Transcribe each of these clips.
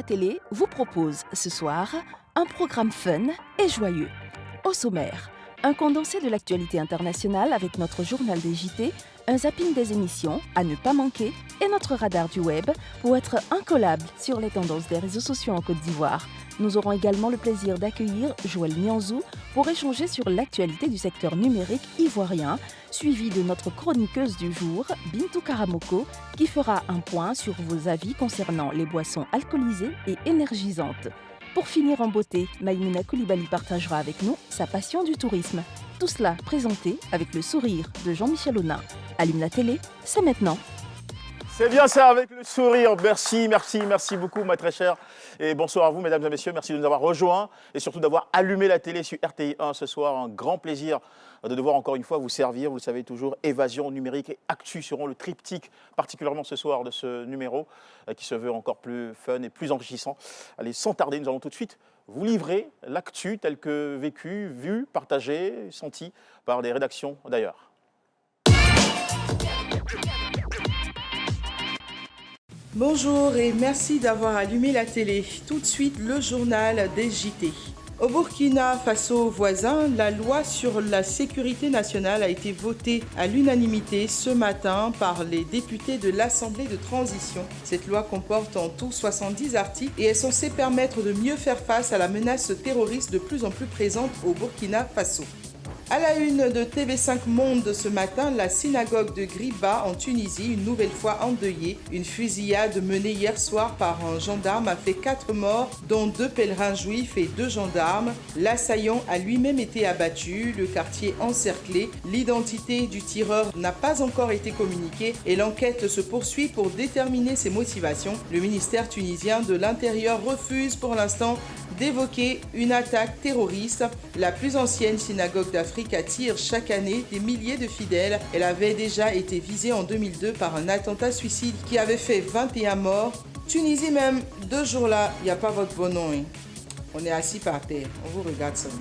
la télé vous propose ce soir un programme fun et joyeux. Au sommaire, un condensé de l'actualité internationale avec notre journal des JT, un zapping des émissions à ne pas manquer et notre radar du web pour être incollable sur les tendances des réseaux sociaux en Côte d'Ivoire. Nous aurons également le plaisir d'accueillir Joël Nianzou pour échanger sur l'actualité du secteur numérique ivoirien, suivi de notre chroniqueuse du jour, Bintou Karamoko, qui fera un point sur vos avis concernant les boissons alcoolisées et énergisantes. Pour finir en beauté, Maïmouna Koulibaly partagera avec nous sa passion du tourisme. Tout cela présenté avec le sourire de Jean-Michel Aunin. Allume la télé, c'est maintenant. C'est bien ça, avec le sourire. Merci beaucoup, ma très chère. Et bonsoir à vous, mesdames et messieurs. Merci de nous avoir rejoints et surtout d'avoir allumé la télé sur RTI 1 ce soir. Un grand plaisir de devoir encore une fois vous servir. Vous le savez toujours, évasion numérique et actu seront le triptyque, particulièrement ce soir de ce numéro, qui se veut encore plus fun et plus enrichissant. Allez, sans tarder, nous allons tout de suite vous livrer l'actu tel que vécu, vu, partagé, senti par des rédactions d'ailleurs. Bonjour et merci d'avoir allumé la télé. Tout de suite, le journal des JT. Au Burkina Faso voisin, la loi sur la sécurité nationale a été votée à l'unanimité ce matin par les députés de l'Assemblée de transition. Cette loi comporte en tout 70 articles et est censée permettre de mieux faire face à la menace terroriste de plus en plus présente au Burkina Faso. À la une de TV5 Monde ce matin, la synagogue de Griba en Tunisie, une nouvelle fois endeuillée. Une fusillade menée hier soir par un gendarme a fait 4 morts, dont 2 pèlerins juifs et 2 gendarmes. L'assaillant a lui-même été abattu, le quartier encerclé. L'identité du tireur n'a pas encore été communiquée et l'enquête se poursuit pour déterminer ses motivations. Le ministère tunisien de l'Intérieur refuse pour l'instant d'évoquer une attaque terroriste. La plus ancienne synagogue d'Afrique attire chaque année des milliers de fidèles. Elle avait déjà été visée en 2002 par un attentat suicide qui avait fait 21 morts. Tunisie même, 2 jours là, il n'y a pas votre bon nom. Hein. On est assis par terre, on vous regarde seulement.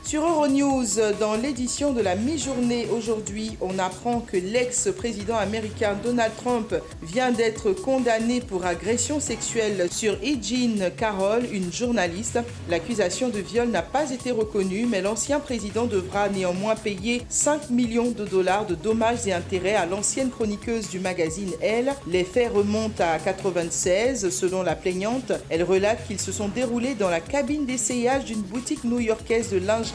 Sur Euronews, dans l'édition de la mi-journée aujourd'hui, on apprend que l'ex-président américain Donald Trump vient d'être condamné pour agression sexuelle sur E. Jean Carroll, une journaliste. L'accusation de viol n'a pas été reconnue, mais l'ancien président devra néanmoins payer 5 millions de dollars de dommages et intérêts à l'ancienne chroniqueuse du magazine Elle. Les faits remontent à 1996. Selon la plaignante, elle relate qu'ils se sont déroulés dans la cabine d'essayage d'une boutique new-yorkaise de lingerie.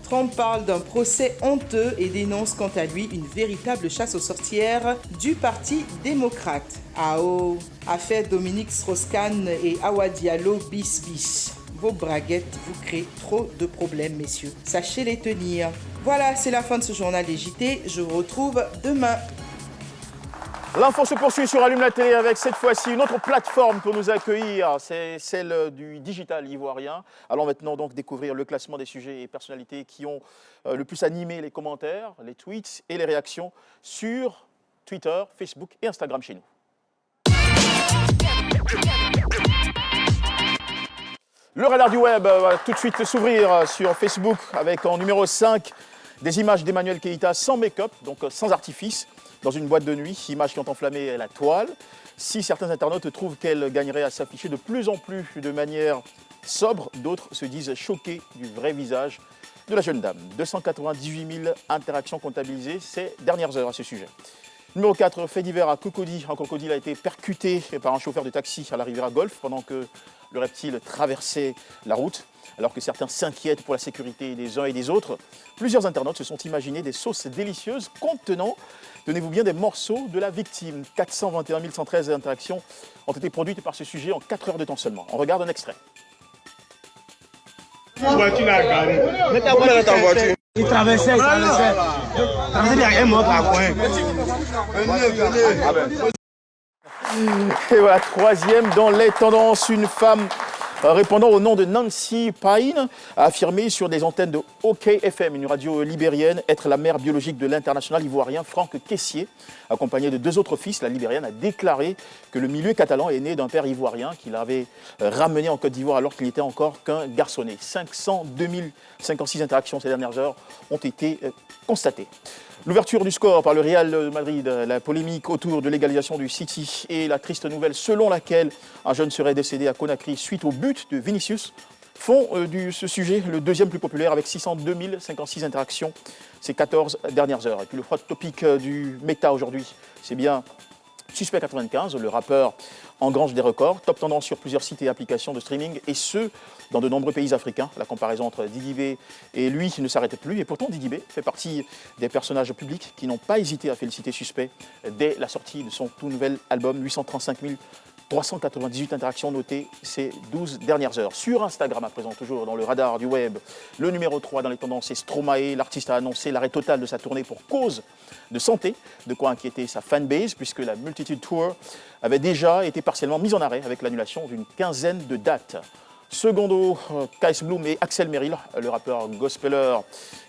Trump parle d'un procès honteux et dénonce quant à lui une véritable chasse aux sorcières du Parti démocrate. Affaire Dominique Strauss-Kahn et Awa Diallo bis. Vos braguettes vous créent trop de problèmes, messieurs. Sachez les tenir. Voilà, c'est la fin de ce journal des JT. Je vous retrouve demain. L'info se poursuit sur Allume la télé avec cette fois-ci une autre plateforme pour nous accueillir, c'est celle du digital ivoirien. Allons maintenant donc découvrir le classement des sujets et personnalités qui ont le plus animé les commentaires, les tweets et les réactions sur Twitter, Facebook et Instagram chez nous. Le radar du web va tout de suite s'ouvrir sur Facebook avec en numéro 5 des images d'Emmanuel Keïta sans make-up, donc sans artifice, dans une boîte de nuit, images qui ont enflammé la toile. Si certains internautes trouvent qu'elle gagnerait à s'afficher de plus en plus de manière sobre, d'autres se disent choqués du vrai visage de la jeune dame. 298 000 interactions comptabilisées ces dernières heures à ce sujet. Numéro 4, fait divers à Cocody. Un crocodile a été percuté par un chauffeur de taxi à la Riviera Golf pendant que le reptile traversait la route. Alors que certains s'inquiètent pour la sécurité des uns et des autres, plusieurs internautes se sont imaginés des sauces délicieuses contenant, tenez-vous bien, des morceaux de la victime. 421 113 interactions ont été produites par ce sujet en 4 heures de temps seulement. On regarde un extrait. Voiture a gagné. Mets ta voiture dans ta voiture. Il traversait. Il y a un mort à coin. Et voilà, troisième dans les tendances, une femme répondant au nom de Nancy Payne, a affirmé sur des antennes de OK FM, une radio libérienne, être la mère biologique de l'international ivoirien Franck Kessié. Accompagné de 2 autres fils, la libérienne a déclaré que le milieu catalan est né d'un père ivoirien qu'il avait ramené en Côte d'Ivoire alors qu'il n'était encore qu'un garçonnet. 502 056 interactions ces dernières heures ont été constatées. L'ouverture du score par le Real de Madrid, la polémique autour de l'égalisation du City et la triste nouvelle selon laquelle un jeune serait décédé à Conakry suite au but de Vinicius font de ce sujet le deuxième plus populaire avec 602 056 interactions ces 14 dernières heures. Et puis le hot topic du méta aujourd'hui, c'est bien Suspect 95, le rappeur engrange des records, top tendance sur plusieurs sites et applications de streaming, et ce, dans de nombreux pays africains. La comparaison entre Didi B et lui ne s'arrête plus, et pourtant Didi B fait partie des personnages publics qui n'ont pas hésité à féliciter Suspect dès la sortie de son tout nouvel album, 835 398 interactions notées ces 12 dernières heures. Sur Instagram, à présent, toujours dans le radar du web, le numéro 3 dans les tendances est Stromae. L'artiste a annoncé l'arrêt total de sa tournée pour cause de santé, de quoi inquiéter sa fanbase, puisque la Multitude Tour avait déjà été partiellement mise en arrêt avec l'annulation d'une quinzaine de dates. Secondo, Kaes Bloom et Axel Merrill, le rappeur gospeler.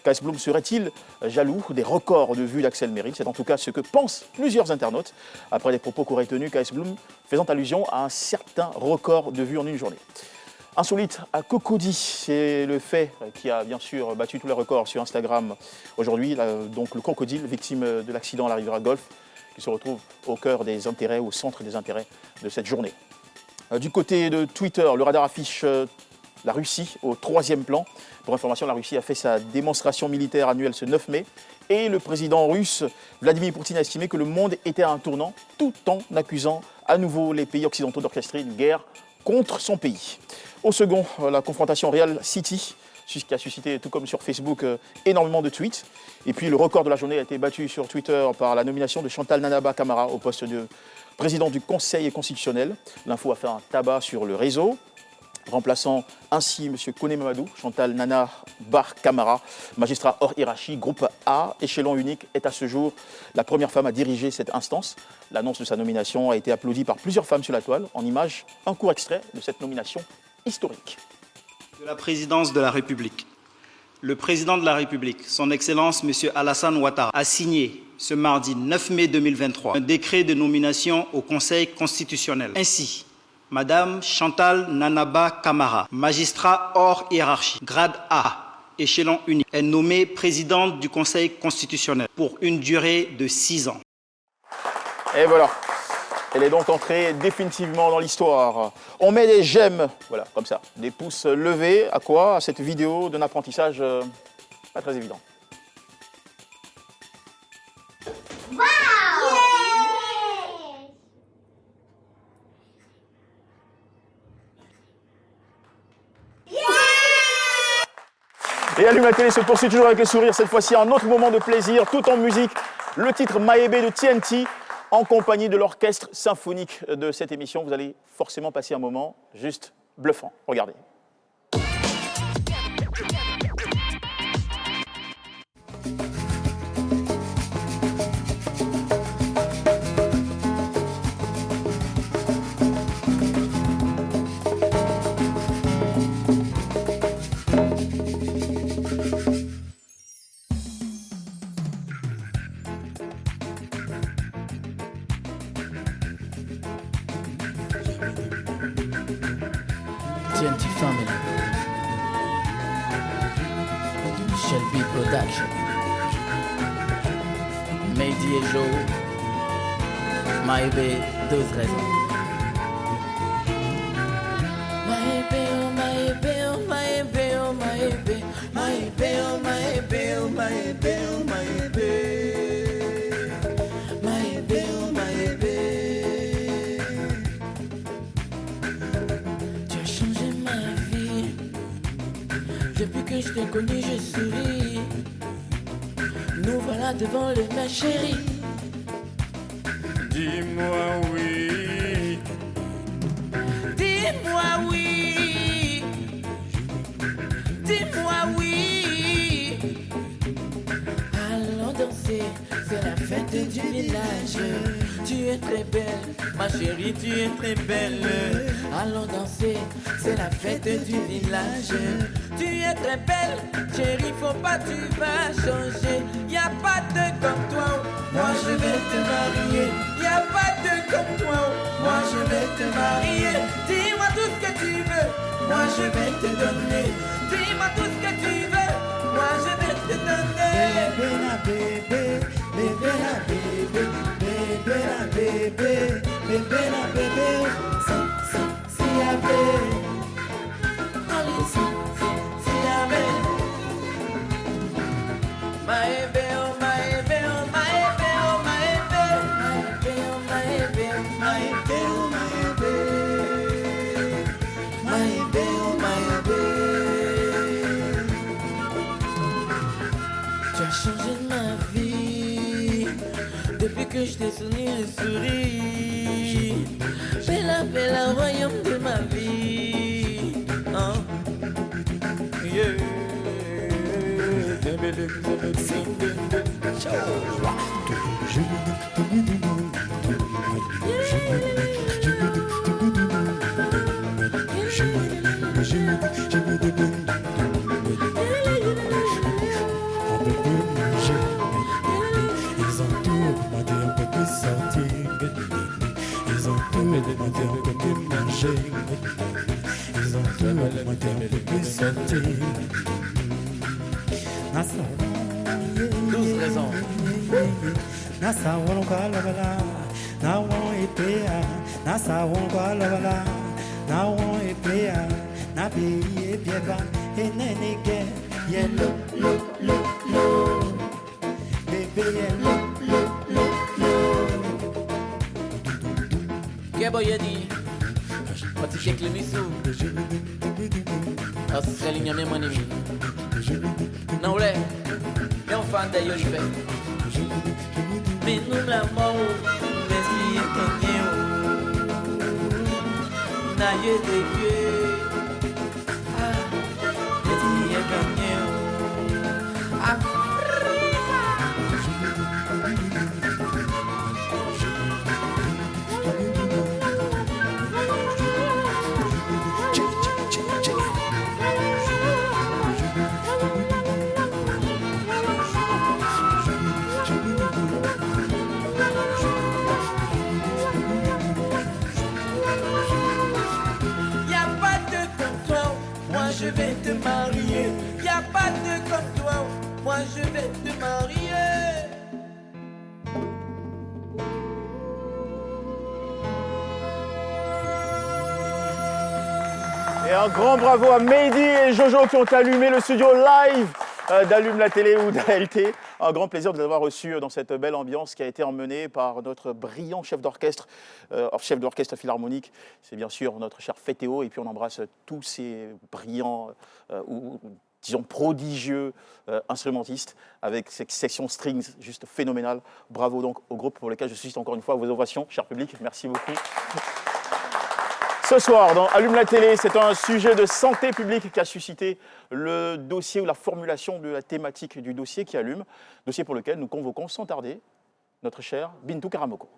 Kaes Bloom serait-il jaloux des records de vues d'Axel Merrill? C'est en tout cas ce que pensent plusieurs internautes après les propos qu'aurait tenus Kaes Bloom faisant allusion à un certain record de vues en une journée. Insolite à Cocody, c'est le fait qui a bien sûr battu tous les records sur Instagram aujourd'hui. Donc le crocodile, victime de l'accident à la rivière Golfe, qui se retrouve au cœur des intérêts, au centre des intérêts de cette journée. Du côté de Twitter, le radar affiche la Russie au 3e plan. Pour information, la Russie a fait sa démonstration militaire annuelle ce 9 mai et le président russe Vladimir Poutine a estimé que le monde était à un tournant tout en accusant à nouveau les pays occidentaux d'orchestrer une guerre contre son pays. Au second, la confrontation Real City, qui a suscité, tout comme sur Facebook, énormément de tweets. Et puis le record de la journée a été battu sur Twitter par la nomination de Chantal Nanaba Camara au poste de président du Conseil constitutionnel. L'info a fait un tabac sur le réseau, remplaçant ainsi M. Kone Mamadou. Chantal Nanaba Camara, magistrat hors hiérarchie, groupe A, échelon unique, est à ce jour la première femme à diriger cette instance. L'annonce de sa nomination a été applaudie par plusieurs femmes sur la toile. En image, un court extrait de cette nomination historique. De la présidence de la République. Le président de la République, son Excellence M. Alassane Ouattara, a signé ce mardi 9 mai 2023 un décret de nomination au Conseil constitutionnel. Ainsi, Madame Chantal Nanaba Camara, magistrat hors hiérarchie, grade A, échelon unique, est nommée présidente du Conseil constitutionnel pour une durée de 6 ans. Et voilà. Elle est donc entrée définitivement dans l'histoire. On met des j'aime, voilà, comme ça, des pouces levés. À quoi? À cette vidéo d'un apprentissage pas très évident. Wow! Yeah! Et Allume la télé se poursuit toujours avec le sourire. Cette fois-ci, un autre moment de plaisir, tout en musique. Le titre Maébé de TNT. En compagnie de l'orchestre symphonique de cette émission, vous allez forcément passer un moment juste bluffant. Regardez. TNT Family, Shelby Production, Mehdi et Joe, Maébé, 12 raisons. Maébé, oh Maébé, oh Maébé, oh Maébé, Maébé, oh Maébé, oh Maébé, oh Maébé, Maébé, oh Maébé. Depuis que je t'ai connu, je souris. Nous voilà devant le ma chérie. Dis-moi oui. Dis-moi oui. Dis-moi oui. Allons danser, c'est la fête du village. Tu es très belle, ma chérie, tu es très belle. Allons danser, c'est la fête du village. Tu es très belle, chérie, faut pas, tu vas changer. Y a pas de comme toi, moi je vais te marier. Y a pas de comme toi, moi je vais te marier. Dis-moi tout ce que tu veux, moi je vais te donner. Dis-moi tout ce que tu veux, moi je vais te donner. Bébé la bébé, bébé la bébé, bébé la bébé, bébé la bébé. Si avait, allez si avait. Maebe oh maebe oh maebe oh maebe, maebe oh maebe, maebe oh maebe, maebe oh maebe. Tu as changé ma vie depuis que je t'ai souri et souri. Bella, bella, royaume de ma vie. Hein? Yeah. Boyadi, pati kek le miso. Australia minha mãe não é, é fan da Yolife. Menum la mão, vesti e canhão. Na yede que, vesti e canhão. Je vais te marier, y a pas de comme toi, moi je vais te marier. Et un grand bravo à Mehdi et Jojo qui ont allumé le studio live d'Allume la télé ou d'ALT. Un grand plaisir de les avoir reçus dans cette belle ambiance qui a été emmenée par notre brillant chef d'orchestre philharmonique. C'est bien sûr notre cher Fétéo. Et puis on embrasse tous ces brillants ou disons prodigieux instrumentistes avec cette section strings juste phénoménale. Bravo donc au groupe pour lequel je suscite encore une fois vos ovations, cher public. Merci beaucoup. Ce soir, dans Allume la télé, c'est un sujet de santé publique qui a suscité le dossier ou la formulation de la thématique du dossier qui allume, dossier pour lequel nous convoquons sans tarder notre cher Bintou Karamoko.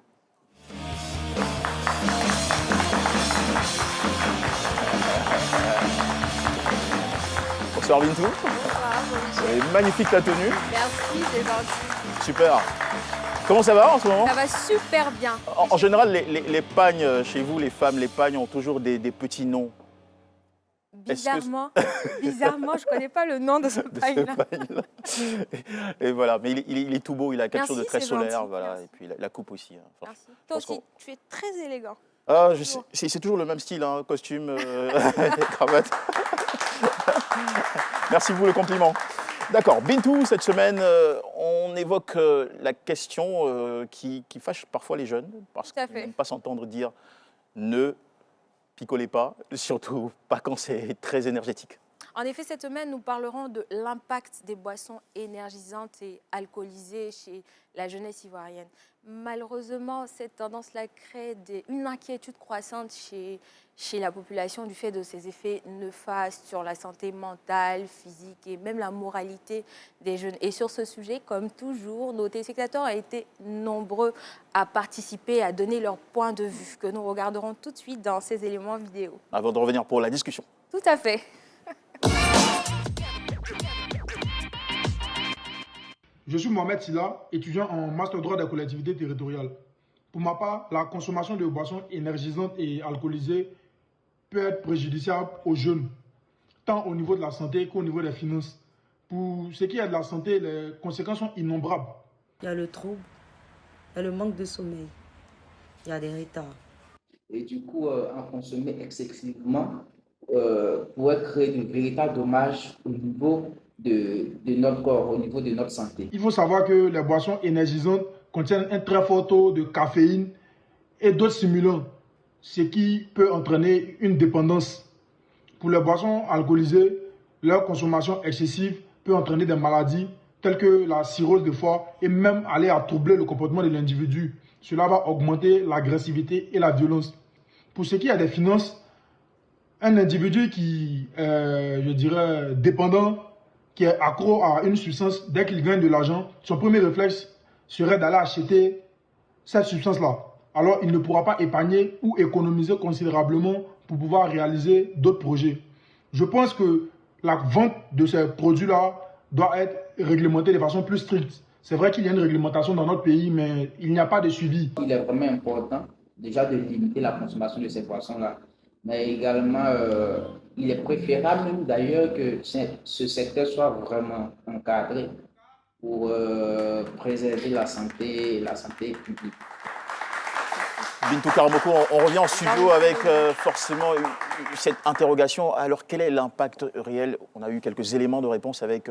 Bonsoir Bintou. Bonsoir. C'est magnifique ta tenue. Merci, c'est gentil. Super. Comment ça va en ce moment? Ça va super bien. En général, les pagnes chez vous, les femmes, les pagnes ont toujours des petits noms. Bizarrement, bizarrement, je ne connais pas le nom de ce pagne-là. Et voilà, mais il est tout beau, il a quelque chose de très solaire, gentil. voilà. Merci. Et puis la coupe aussi. Hein. Enfin, merci. Toi aussi, tu es très élégant. Ah, c'est toujours le même style, hein, costume, cravate. Merci pour le compliment. D'accord, Bintou, cette semaine, on évoque la question qui fâche parfois les jeunes, parce qu'ils n'aiment pas s'entendre dire ne picolez pas, surtout pas quand c'est très énergétique. En effet, cette semaine, nous parlerons de l'impact des boissons énergisantes et alcoolisées chez la jeunesse ivoirienne. Malheureusement, cette tendance-là crée une inquiétude croissante chez la population du fait de ses effets néfastes sur la santé mentale, physique et même la moralité des jeunes. Et sur ce sujet, comme toujours, nos téléspectateurs ont été nombreux à participer, à donner leur point de vue, que nous regarderons tout de suite dans ces éléments vidéo. Avant de revenir pour la discussion. Tout à fait. Je suis Mohamed Silla, étudiant en master droit des collectivités territoriales. Pour ma part, la consommation de boissons énergisantes et alcoolisées peut être préjudiciable aux jeunes, tant au niveau de la santé qu'au niveau des finances. Pour ce qui est de la santé, les conséquences sont innombrables. Il y a le trouble, il y a le manque de sommeil, il y a des retards. Et du coup, en consommer excessivement pourrait créer de véritables dommages au niveau de notre corps, au niveau de notre santé. Il faut savoir que les boissons énergisantes contiennent un très fort taux de caféine et d'autres stimulants, ce qui peut entraîner une dépendance. Pour les boissons alcoolisées, leur consommation excessive peut entraîner des maladies telles que la cirrhose de foie et même aller à troubler le comportement de l'individu. Cela va augmenter l'agressivité et la violence. Pour ce qui est des finances, un individu qui est, je dirais, dépendant, qui est accro à une substance, dès qu'il gagne de l'argent, son premier réflexe serait d'aller acheter cette substance-là. Alors, il ne pourra pas épargner ou économiser considérablement pour pouvoir réaliser d'autres projets. Je pense que la vente de ces produits-là doit être réglementée de façon plus stricte. C'est vrai qu'il y a une réglementation dans notre pays, mais il n'y a pas de suivi. Il est vraiment important déjà de limiter la consommation de ces boissons-là. Mais également, il est préférable même d'ailleurs que ce secteur soit vraiment encadré pour préserver la santé publique. Bintou Karamoko, on revient en studio avec forcément cette interrogation. Alors, quel est l'impact réel? On a eu quelques éléments de réponse avec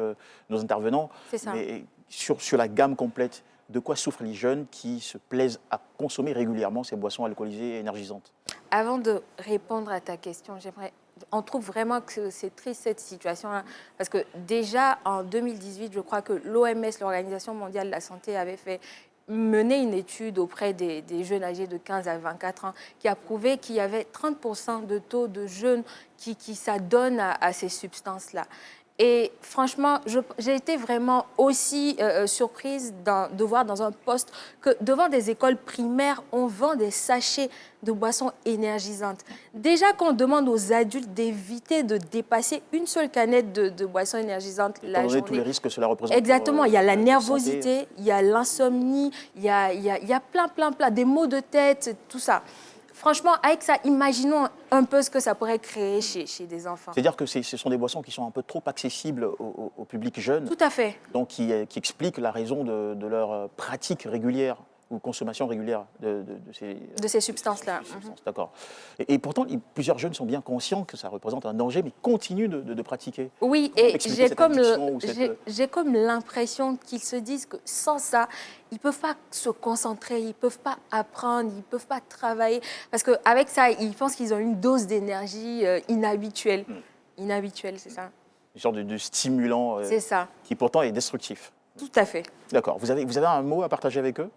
nos intervenants. C'est ça. Mais sur la gamme complète, de quoi souffrent les jeunes qui se plaisent à consommer régulièrement ces boissons alcoolisées et énergisantes? Avant de répondre à ta question, on trouve vraiment que c'est triste cette situation-là. Parce que déjà, en 2018, je crois que l'OMS, l'Organisation mondiale de la santé, avait mené une étude auprès des jeunes âgés de 15 à 24 ans qui a prouvé qu'il y avait 30% de taux de jeunes qui s'adonnent à ces substances-là. Et franchement, j'ai été vraiment aussi surprise de voir dans un poste que devant des écoles primaires, on vend des sachets de boissons énergisantes. Déjà qu'on demande aux adultes d'éviter de dépasser une seule canette de boissons énergisantes la journée. Tous les risques que cela représente. Exactement, il y a la nervosité, il y a l'insomnie, il y a plein, des maux de tête, tout ça. Franchement, avec ça, imaginons un peu ce que ça pourrait créer chez des enfants. C'est-à-dire que ce sont des boissons qui sont un peu trop accessibles au public jeune. Tout à fait. Donc, qui expliquent la raison de leur pratique régulière ou consommation régulière de ces substances-là. D'accord. Et pourtant, plusieurs jeunes sont bien conscients que ça représente un danger, mais continuent de pratiquer. Oui, et j'ai comme l'impression qu'ils se disent que sans ça, ils ne peuvent pas se concentrer, ils ne peuvent pas apprendre, ils ne peuvent pas travailler. Parce qu'avec ça, ils pensent qu'ils ont une dose d'énergie inhabituelle. Inhabituelle, c'est ça. Une sorte de stimulant qui pourtant est destructif. Tout à fait. D'accord. Vous avez un mot à partager avec eux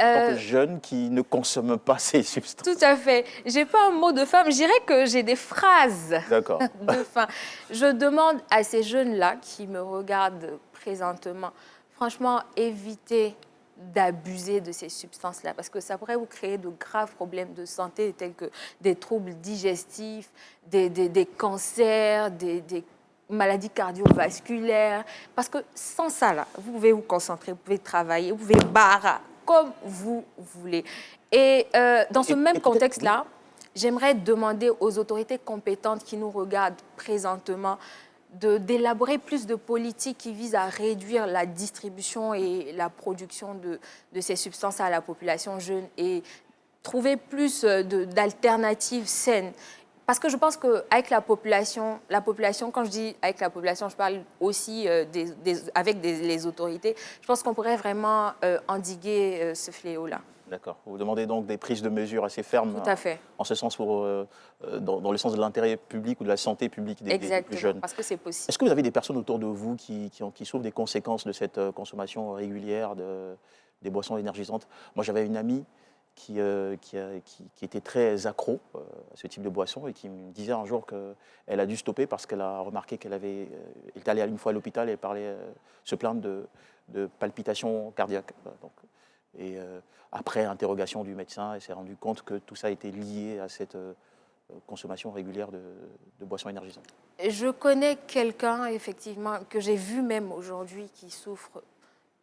en tant que jeunes qui ne consomment pas ces substances? Tout à fait. Je n'ai pas un mot de femme, je dirais que j'ai des phrases de fin. Je demande à ces jeunes-là qui me regardent présentement, franchement, évitez d'abuser de ces substances-là parce que ça pourrait vous créer de graves problèmes de santé tels que des troubles digestifs, des cancers, des maladies cardiovasculaires. Parce que sans ça, là, vous pouvez vous concentrer, vous pouvez travailler, vous pouvez barrer comme vous voulez. Et dans ce même contexte-là, j'aimerais demander aux autorités compétentes qui nous regardent présentement d'élaborer plus de politiques qui visent à réduire la distribution et la production de ces substances à la population jeune et trouver plus d'alternatives saines. Parce que je pense qu'avec la population, quand je dis avec la population, je parle aussi avec les autorités, je pense qu'on pourrait vraiment endiguer ce fléau-là. D'accord. Vous demandez donc des prises de mesures assez fermes. Tout à fait. En ce sens, dans le sens de l'intérêt public ou de la santé publique des plus jeunes. Parce que c'est possible. Est-ce que vous avez des personnes autour de vous qui souffrent des conséquences de cette consommation régulière des boissons énergisantes? Moi, j'avais une amie qui était très accro à ce type de boisson et qui me disait un jour qu'elle a dû stopper parce qu'elle a remarqué qu'elle était allée une fois à l'hôpital et se plaindre de palpitations cardiaques. Et après interrogation du médecin, elle s'est rendue compte que tout ça était lié à cette consommation régulière de boissons énergisantes. Je connais quelqu'un, effectivement, que j'ai vu même aujourd'hui qui souffre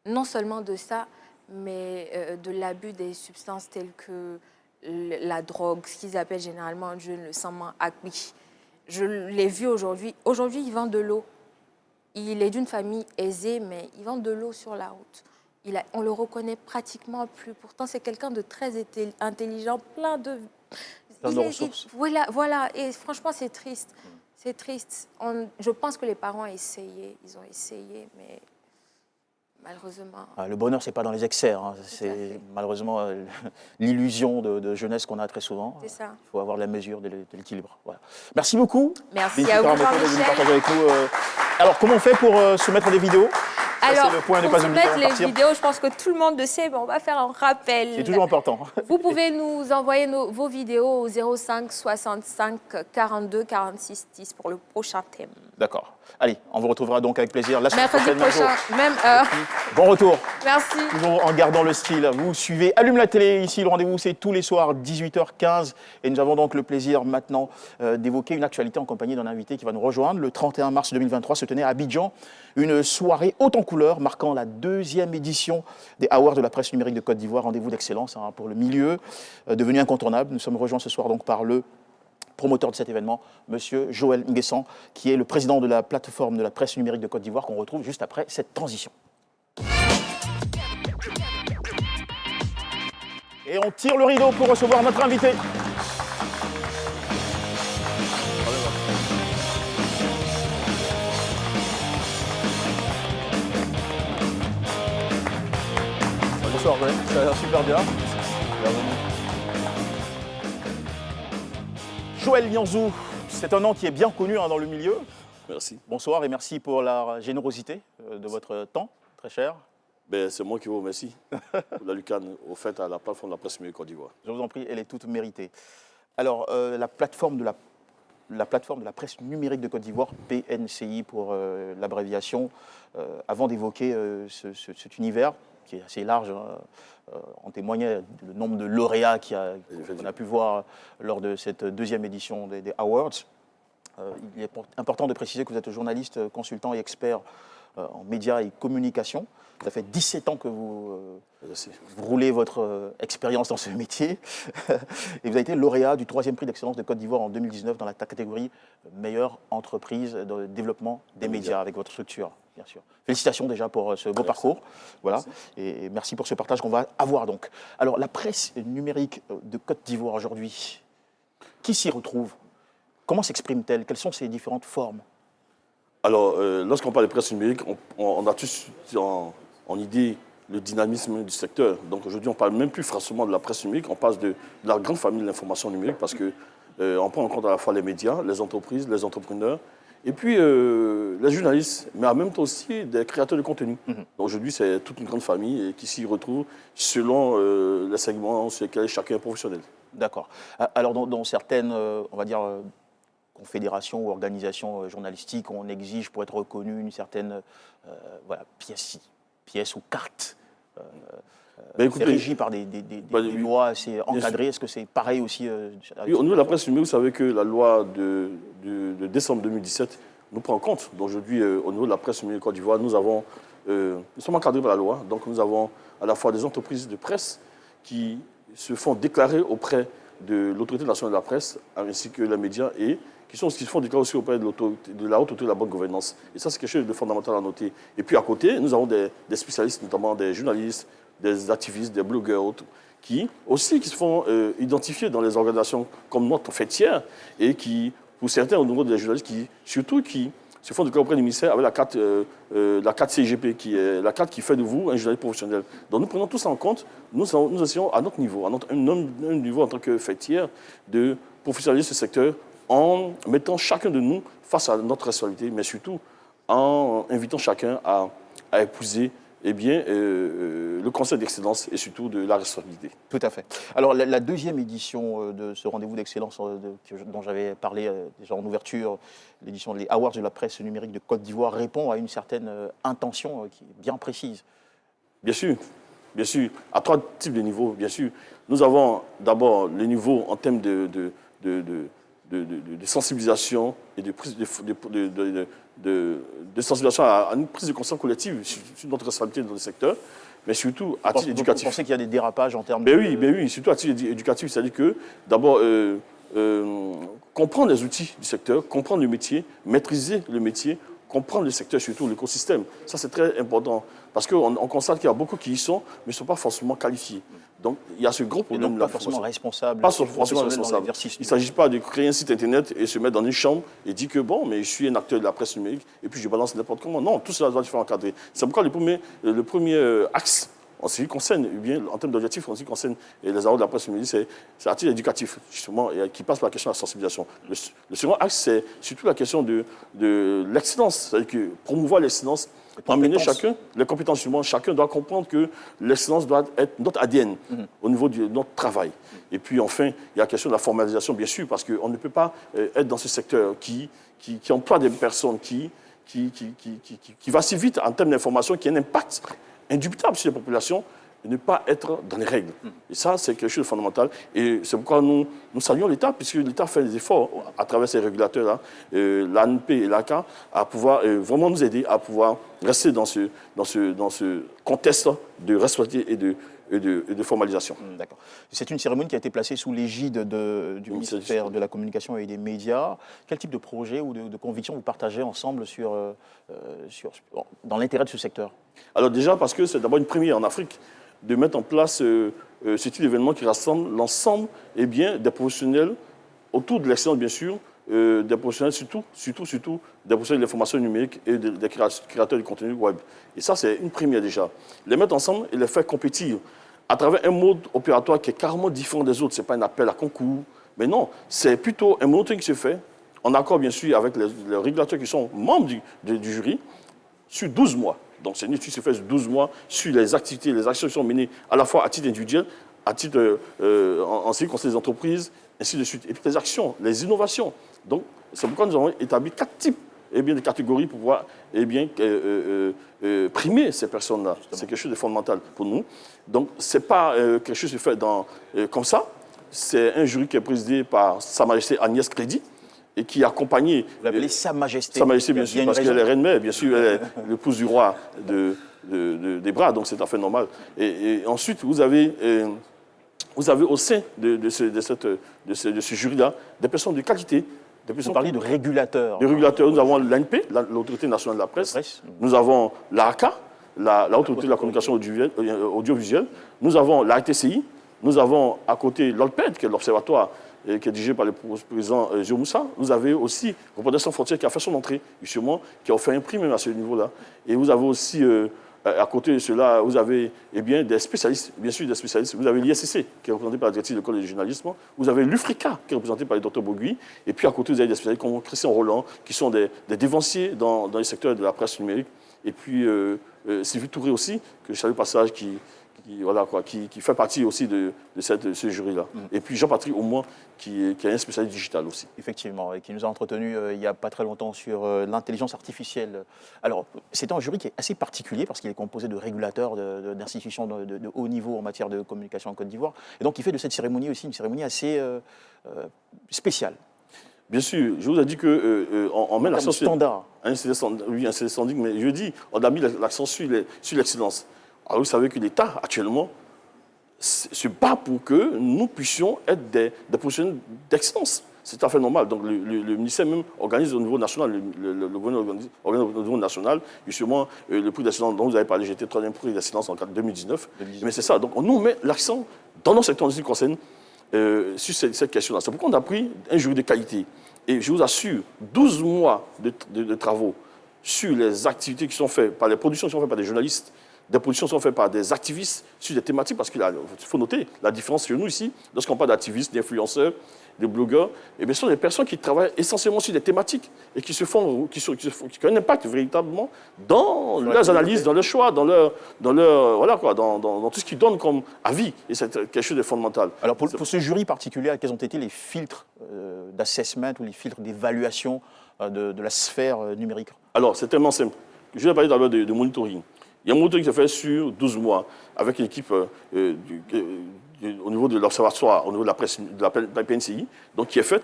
non seulement de ça, mais de l'abus des substances telles que la drogue, ce qu'ils appellent généralement en jeune le sang acquis. Je l'ai vu aujourd'hui. Aujourd'hui, il vend de l'eau. Il est d'une famille aisée, mais il vend de l'eau sur la route. On ne le reconnaît pratiquement plus. Pourtant, c'est quelqu'un de très intelligent, plein de ressources. Voilà. Et franchement, c'est triste. C'est triste. Je pense que les parents ont essayé. Ils ont essayé, mais malheureusement. Le bonheur, ce n'est pas dans les excès. C'est malheureusement l'illusion de jeunesse qu'on a très souvent. C'est ça. Il faut avoir la mesure de l'équilibre. Voilà. Merci beaucoup. Merci à vous, Michel. Partager avec nous. Alors, comment on fait pour soumettre des vidéos? Alors, pour soumettre les vidéos, je pense que tout le monde le sait, mais on va faire un rappel. C'est toujours important. Vous pouvez nous envoyer vos vidéos au 05 65 42 46 10 pour le prochain thème. D'accord. Allez, on vous retrouvera donc avec plaisir la semaine prochaine, même heure. Bon retour. Merci. Toujours en gardant le style. Vous suivez Allume la télé. Ici, le rendez-vous, c'est tous les soirs, 18h15. Et nous avons donc le plaisir maintenant d'évoquer une actualité en compagnie d'un invité qui va nous rejoindre. Le 31 mars 2023 se tenait à Abidjan une soirée haute en couleurs marquant la 2e édition des Awards de la presse numérique de Côte d'Ivoire. Rendez-vous d'excellence pour le milieu, devenu incontournable. Nous sommes rejoints ce soir donc par le promoteur de cet événement, Monsieur Joël Nguessan, qui est le président de la plateforme de la presse numérique de Côte d'Ivoire, qu'on retrouve juste après cette transition. Et on tire le rideau pour recevoir notre invité. Bonsoir, ça a l'air super bien. Bienvenue. Joël Nianzou, c'est un nom qui est bien connu dans le milieu. Merci. Bonsoir et merci pour la générosité de votre temps, très cher. C'est moi qui vous remercie pour la lucane offerte à la plateforme de la presse numérique Côte d'Ivoire. Je vous en prie, elle est toute méritée. Alors, la plateforme de la presse numérique de Côte d'Ivoire, PNCI pour l'abréviation, avant d'évoquer cet univers qui est assez large, en témoignait le nombre de lauréats qu'on a pu voir lors de cette 2e édition des Awards. Il est important de préciser que vous êtes journaliste, consultant et expert en médias et communication. Ça fait 17 ans que vous roulez votre expérience dans ce métier. Et vous avez été lauréat du 3e prix d'excellence de Côte d'Ivoire en 2019 dans la catégorie meilleure entreprise de développement des médias avec votre structure, bien sûr. Félicitations déjà pour ce beau parcours. Voilà. Et merci pour ce partage qu'on va avoir donc. Alors, la presse numérique de Côte d'Ivoire aujourd'hui, qui s'y retrouve? Comment s'exprime-t-elle? Quelles sont ses différentes formes? Alors, lorsqu'on parle de presse numérique, on a tous en idée le dynamisme du secteur. Donc aujourd'hui, on ne parle même plus forcément de la presse numérique, on parle de la grande famille de l'information numérique parce qu'on prend en compte à la fois les médias, les entreprises, les entrepreneurs, et puis les journalistes, mais en même temps aussi des créateurs de contenu. Aujourd'hui, c'est toute une grande famille qui s'y retrouve selon les segments sur lesquels chacun est professionnel. D'accord. Alors dans certaines, on va dire, confédérations ou organisations journalistiques, on exige pour être reconnu une certaine pièce ou carte. C'est régi par des lois assez encadrées. Est-ce que c'est pareil aussi oui, au niveau de la presse numérique, vous savez que la loi de décembre 2017 nous prend en compte. Donc aujourd'hui, au niveau de la presse numérique Côte d'Ivoire, nous sommes encadrés par la loi. Donc nous avons à la fois des entreprises de presse qui se font déclarer auprès de l'autorité nationale de la presse, ainsi que les médias, et qui se font déclarer aussi auprès de la haute autorité de la bonne gouvernance. Et ça, c'est quelque chose de fondamental à noter. Et puis à côté, nous avons des spécialistes, notamment des journalistes, des activistes, des blogueurs, qui se font identifier dans les organisations comme notre fêtière et qui, pour certains au niveau des journalistes, qui se font déclarer auprès du ministère avec la carte CGP, qui est la carte qui fait de vous un journaliste professionnel. Donc nous prenons tout ça en compte, nous essayons à notre niveau, un niveau en tant que fêtière, de professionnaliser ce secteur en mettant chacun de nous face à notre responsabilité, mais surtout en invitant chacun à épouser le concept d'excellence et surtout de la responsabilité. Tout à fait. Alors la deuxième édition de ce rendez-vous d'excellence dont j'avais parlé déjà en ouverture, l'édition des Awards de la presse numérique de Côte d'Ivoire répond à une certaine intention qui est bien précise. Bien sûr, à 3 types de niveaux, bien sûr. Nous avons d'abord le niveau en termes de sensibilisation et de prise de sensibilisation à une prise de conscience collective sur notre responsabilité dans le secteur, mais surtout à titre éducatif. Vous pensez qu'il y a des dérapages en termes oui, surtout à titre éducatif, c'est-à-dire que d'abord comprendre les outils du secteur, comprendre le métier, maîtriser le métier, comprendre le secteur, surtout l'écosystème. Ça, c'est très important. Parce qu'on constate qu'il y a beaucoup qui y sont, mais ne sont pas forcément qualifiés. Donc, il y a ce gros problème. Pas forcément responsable. Pas forcément responsable. Il ne s'agit pas de créer un site Internet et se mettre dans une chambre et dire que, bon, mais je suis un acteur de la presse numérique et puis je balance n'importe comment. Non, tout cela doit être encadré. C'est pourquoi le premier axe, en ce qui concerne, en termes d'objectifs, en ce qui concerne les awards de la presse numérique, c'est à titre éducatif, justement, et qui passe par la question de la sensibilisation. Le second axe, c'est surtout la question de l'excellence, c'est-à-dire que promouvoir l'excellence, emmener chacun, les compétences, justement, chacun doit comprendre que l'excellence doit être notre ADN au niveau de notre travail. Et puis, enfin, il y a la question de la formalisation, bien sûr, parce qu'on ne peut pas être dans ce secteur qui emploie des personnes, qui va si vite en termes d'information, qui a un impact indubitable sur les populations, et ne pas être dans les règles. Et ça, c'est quelque chose de fondamental. Et c'est pourquoi nous saluons l'État, puisque l'État fait des efforts à travers ces régulateurs-là, l'ANP et l'ACA, à pouvoir vraiment nous aider à pouvoir rester dans ce contexte de responsabilité et de formalisation. D'accord. C'est une cérémonie qui a été placée sous l'égide du ministère de la Communication et des Médias. Quel type de projet ou de conviction vous partagez ensemble dans l'intérêt de ce secteur? Alors déjà, parce que c'est d'abord une première en Afrique de mettre en place ce type d'événement qui rassemble l'ensemble des professionnels autour de l'excellence, bien sûr, des professionnels surtout des professionnels de l'information numérique et des créateurs de contenu web. Et ça, c'est une première déjà. Les mettre ensemble et les faire compétir à travers un mode opératoire qui est carrément différent des autres. Ce n'est pas un appel à concours, mais non, c'est plutôt un monitoring qui se fait en accord, bien sûr, avec les régulateurs qui sont membres du jury sur 12 mois. Donc, c'est une étude qui se fait sur 12 mois sur les activités, les actions qui sont menées à la fois à titre individuel, à titre en ce qui concerne les entreprises, ainsi de suite. Et puis les actions, les innovations. Donc, c'est pourquoi nous avons établi 4 types de catégories pour pouvoir primer ces personnes-là. C'est quelque chose de fondamental pour nous. Donc, ce n'est pas quelque chose qui se fait comme ça. C'est un jury qui est présidé par Sa Majesté Agnès Crédit et qui a accompagné... Vous l'appelez Sa Majesté. Sa Majesté, bien sûr, parce qu'elle est reine-mère, bien sûr, elle est l'épouse du roi des Bras, donc c'est tout à fait normal. Et ensuite, vous avez au sein de ce jury-là des personnes de qualité. Vous parlez de régulateurs. De régulateurs. Nous avons l'ANP, l'Autorité nationale de la presse. Nous avons l'ACA, la Haute Autorité de la communication audiovisuelle. Nous avons la RTCI. Nous avons à côté l'OLPED, qui est l'observatoire qui est dirigé par le président Zio Moussa. Vous avez aussi Reporters sans frontières qui a fait son entrée, justement, qui a fait un prix même à ce niveau-là. Et vous avez aussi, à côté de cela, vous avez des spécialistes, bien sûr des spécialistes. Vous avez l'ISCC, qui est représenté par la directrice de l'école de journalisme. Vous avez l'UFRICA, qui est représenté par le Dr Bogui. Et puis à côté, vous avez des spécialistes comme Christian Roland, qui sont des dévanciers dans les secteurs de la presse numérique. Et puis Sylvie Touré aussi, que je salue au passage, qui fait partie aussi de ce jury-là. Et puis Jean-Patrick Aumont, qui est un spécialiste digital aussi. Effectivement, et qui nous a entretenus il n'y a pas très longtemps sur l'intelligence artificielle. Alors, c'est un jury qui est assez particulier parce qu'il est composé de régulateurs, d'institutions de haut niveau en matière de communication en Côte d'Ivoire. Et donc, il fait de cette cérémonie aussi une cérémonie assez spéciale. Bien sûr, je vous ai dit qu'on met l'accent sur... standard. Oui, un standing, mais je dis, on a mis l'accent sur l'excellence. Alors vous savez que l'État, actuellement, se bat pour que nous puissions être des professionnels d'excellence. C'est tout à fait normal. Donc le ministère même organise au niveau national, le gouvernement organise au niveau national, justement, le prix d'excellence dont vous avez parlé, j'étais 3e prix d'excellence en 2019. Mais c'est ça. Donc on nous met l'accent dans nos secteurs qui concernent sur cette question-là. C'est pourquoi on a pris un jury de qualité. Et je vous assure, 12 mois de travaux sur les activités qui sont faites, par les productions qui sont faites par des journalistes, des productions qui sont faites par des activistes sur des thématiques, parce qu'il faut noter la différence chez nous ici, lorsqu'on parle d'activistes, d'influenceurs, de blogueurs, et bien, ce sont des personnes qui travaillent essentiellement sur des thématiques et qui ont un impact véritablement dans leurs analyses, dans leurs choix, dans tout ce qu'ils donnent comme avis. Et c'est quelque chose de fondamental. Alors pour ce jury particulier, quels ont été les filtres d'assessment ou les filtres d'évaluation de la sphère numérique? Alors, c'est tellement simple. Je vais parler d'abord de monitoring. Il y a un monitoring qui se fait sur 12 mois avec une équipe au niveau de l'Observatoire, au niveau de la presse, de la PNCI, donc qui est faite.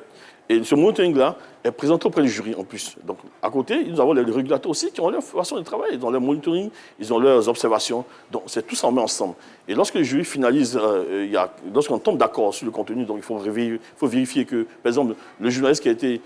Et ce monitoring-là est présenté auprès du jury en plus. Donc, à côté, nous avons les régulateurs aussi qui ont leur façon de travailler. Ils ont leur monitoring, ils ont leurs observations. Donc, c'est tout ça en met ensemble. Et lorsque le jury finalise, lorsqu'on tombe d'accord sur le contenu, donc il faut vérifier que, par exemple, le journaliste qui a été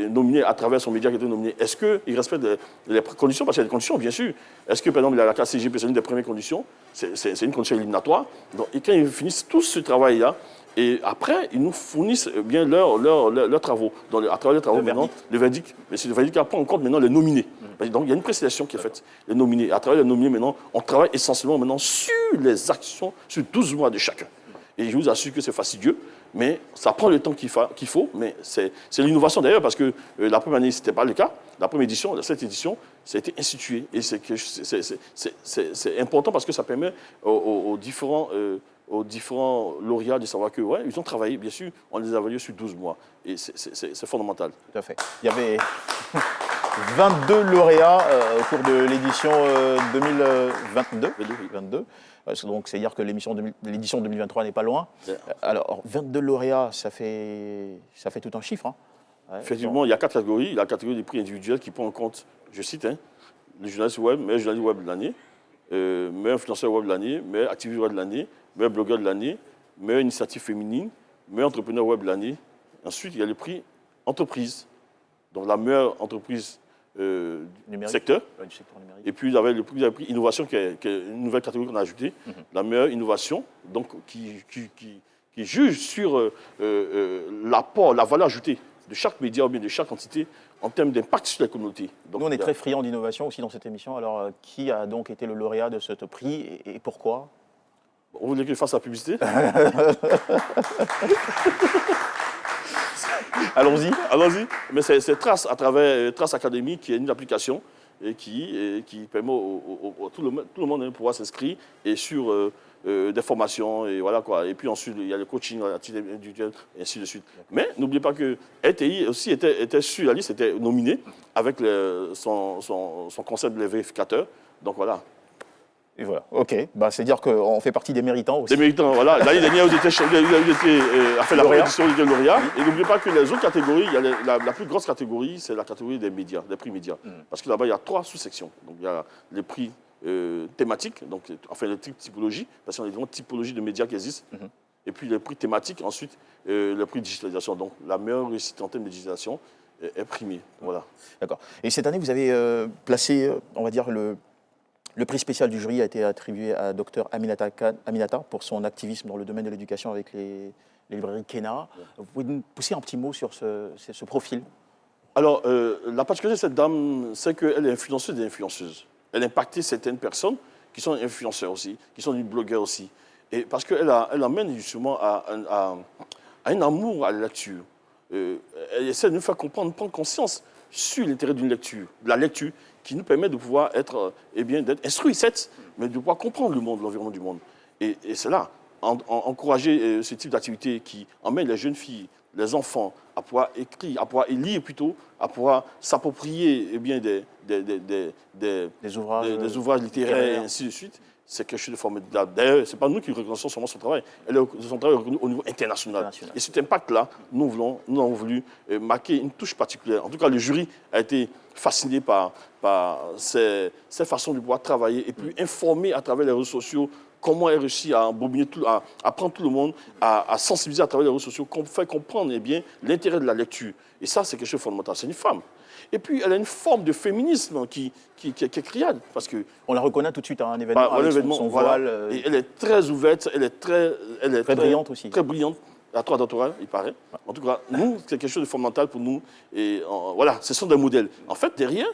nominé à travers son média qui a été nominé, est-ce qu'il respecte les conditions? Parce qu'il y a des conditions, bien sûr. Est-ce que, par exemple, il a la KCGP, c'est une des premières conditions? C'est une condition éliminatoire. Donc, et quand ils finissent tout ce travail-là, et après, ils nous fournissent bien leurs travaux. À travers les travaux, maintenant, le verdict. Mais c'est le verdict qui prend en compte maintenant les nominés. Donc, il y a une présélection qui est faite. Les nominés. À travers les nominés, maintenant, on travaille essentiellement maintenant sur les actions, sur 12 mois de chacun. Et je vous assure que c'est fastidieux, mais ça prend le temps qu'il faut. Mais c'est l'innovation d'ailleurs, parce que la première année, ce n'était pas le cas. La première édition, cette édition, ça a été institué. Et c'est important parce que ça permet aux différents lauréats de savoir que, ouais, ils ont travaillé, bien sûr, on les a évalués sur 12 mois. Et c'est fondamental. Tout à fait. Il y avait 22 lauréats au cours de l'édition 2022. Donc, c'est-à-dire que l'édition 2023 n'est pas loin. Alors, 22 lauréats, ça fait tout un chiffre. Hein. Ouais, effectivement, il y a 4 catégories. Il y a la catégorie des prix individuels qui prend en compte, je cite, le journaliste web, meilleur journaliste web de l'année, meilleur influenceur web de l'année, meilleur activiste web de l'année, meilleur blogueur de l'année, meilleure initiative féminine, meilleur entrepreneur web de l'année. Ensuite, il y a le prix entreprise, donc la meilleure entreprise du secteur. Numérique. Et puis, il y avait le prix innovation, qui est une nouvelle catégorie qu'on a ajoutée, la meilleure innovation, donc qui juge sur l'apport, la valeur ajoutée de chaque média ou bien de chaque entité en termes d'impact sur la communauté. Donc, nous, on est très friands d'innovation aussi dans cette émission. Alors, qui a donc été le lauréat de ce prix et pourquoi? Vous voulez que je fasse la publicité? Allons-y. Allons-y. Mais c'est Trace, à travers Trace Academy, qui est une application et qui permet tout le monde de pouvoir s'inscrire et sur des formations et voilà quoi. Et puis ensuite, il y a le coaching individuel et ainsi de suite. Mais n'oubliez pas que RTI aussi était sur la liste, était nominé avec son concept de vérificateur. Donc voilà. Et voilà, ok. C'est-à-dire qu'on fait partie des méritants aussi. Des méritants, voilà. L'année dernière, vous étiez a fait la première édition de lauréat. Et n'oubliez pas que les autres catégories, il y a la plus grosse catégorie, c'est la catégorie des médias, des prix médias. Parce que là-bas, il y a 3 sous-sections. Donc il y a les prix thématiques, donc enfin les typologies, parce qu'il y a des typologies de médias qui existent. Et puis les prix thématiques, ensuite le prix de digitalisation. Donc la meilleure réussite en termes de digitalisation est primée. Voilà. D'accord. Et cette année, vous avez placé, on va dire, le prix spécial du jury a été attribué à Dr Aminata pour son activisme dans le domaine de l'éducation avec les librairies Kena. Vous pouvez nous pousser un petit mot sur ce profil? Alors, la particularité de cette dame, c'est qu'elle est influenceuse des influenceuses. Elle a impacté certaines personnes qui sont influenceurs aussi, qui sont des blogueurs aussi. Et parce qu'elle amène justement à un amour à la lecture. Elle essaie de nous faire comprendre, prendre conscience sur l'intérêt d'une lecture, de la lecture, qui nous permet de pouvoir être, d'être instruits, certes, mais de pouvoir comprendre le monde, l'environnement du monde. Et c'est là, encourager ce type d'activité qui emmène les jeunes filles, les enfants, à pouvoir écrire, à pouvoir lire plutôt, à pouvoir s'approprier des ouvrages littéraires et ainsi de suite. C'est quelque chose de formidable. D'ailleurs, ce n'est pas nous qui reconnaissons seulement son travail. Son travail est reconnu au niveau international. Et cet impact-là, nous avons voulu marquer une touche particulière. En tout cas, le jury a été fasciné par ces façons de pouvoir travailler et puis informer à travers les réseaux sociaux comment elle réussit à embobiner à prendre tout le monde, à sensibiliser à travers les réseaux sociaux, faire comprendre l'intérêt de la lecture. Et ça, c'est quelque chose de fondamental. C'est une femme. Et puis, elle a une forme de féminisme qui est criade. Parce que on la reconnaît tout de suite à un événement avec son voile. Et elle est très ouverte, elle est très brillante aussi. Très brillante. la 3 doctorale, il paraît. En tout cas, nous, c'est quelque chose de fondamental pour nous. Et voilà, ce sont des modèles. En fait, derrière,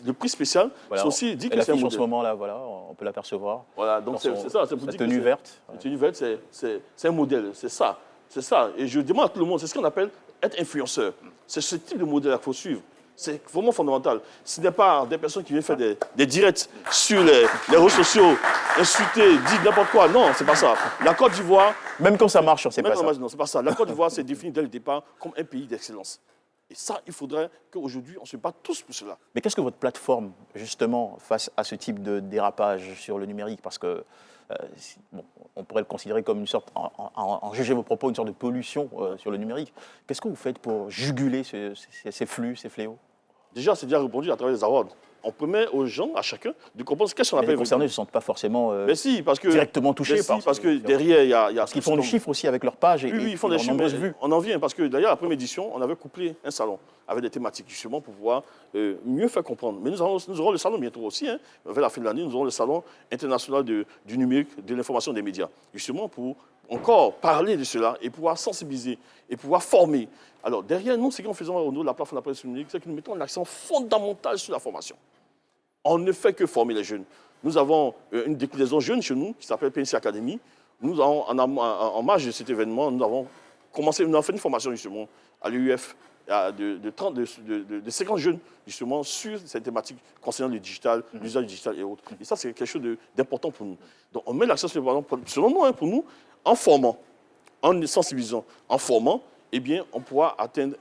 le prix spécial, voilà, c'est aussi dit que c'est un modèle. En ce moment, là, voilà, on peut l'apercevoir. Voilà, donc c'est ça. C'est la tenue verte. La tenue verte, c'est un modèle, c'est ça. C'est ça. Et je demande à tout le monde, c'est ce qu'on appelle être influenceur. C'est ce type de modèle qu'il faut suivre. C'est vraiment fondamental. Ce n'est pas des personnes qui viennent faire des directs sur les réseaux sociaux, insulter, dire n'importe quoi. Non, c'est pas ça. La Côte d'Ivoire... Même quand ça marche, c'est pas ça. Non, c'est pas ça. La Côte d'Ivoire, c'est défini dès le départ comme un pays d'excellence. Et ça, il faudrait qu'aujourd'hui, on se batte tous pour cela. Mais qu'est-ce que votre plateforme, justement, face à ce type de dérapage sur le numérique? Parce que, bon, on pourrait le considérer comme une sorte, en juger vos propos, une sorte de pollution sur le numérique. Qu'est-ce que vous faites pour juguler ces flux, ces fléaux? Déjà, c'est déjà répondu à travers les awards. On permet aux gens, à chacun, de comprendre qu'est-ce qu'on appelle... Les concernés ne se sentent pas forcément directement touchés. Parce que derrière, il y a... Parce qu'ils font du chiffre aussi avec leur page et oui, ils font des chiffres. On en vient, parce que d'ailleurs, la première édition, on avait couplé un salon avec des thématiques, justement, pour pouvoir mieux faire comprendre. Mais nous aurons le salon bientôt aussi, hein, vers la fin de l'année, nous aurons le salon international du numérique, de l'information des médias, justement pour encore parler de cela et pouvoir sensibiliser et pouvoir former. Alors, derrière nous, ce qu'on fait au niveau de la plateforme de la presse numérique, c'est que nous mettons un accent fondamental sur la formation. On ne fait que former les jeunes. Nous avons une déclinaison jeune chez nous qui s'appelle PNC Academy. Nous avons, en marge de cet événement, nous avons fait une formation justement à l'UF de 50 jeunes justement sur cette thématique concernant le digital, l'usage digital et autres. Et ça, c'est quelque chose d'important pour nous. Donc, on met l'accent sur selon nous, pour nous, en formant, en sensibilisant, en formant, eh bien, on pourra atteindre...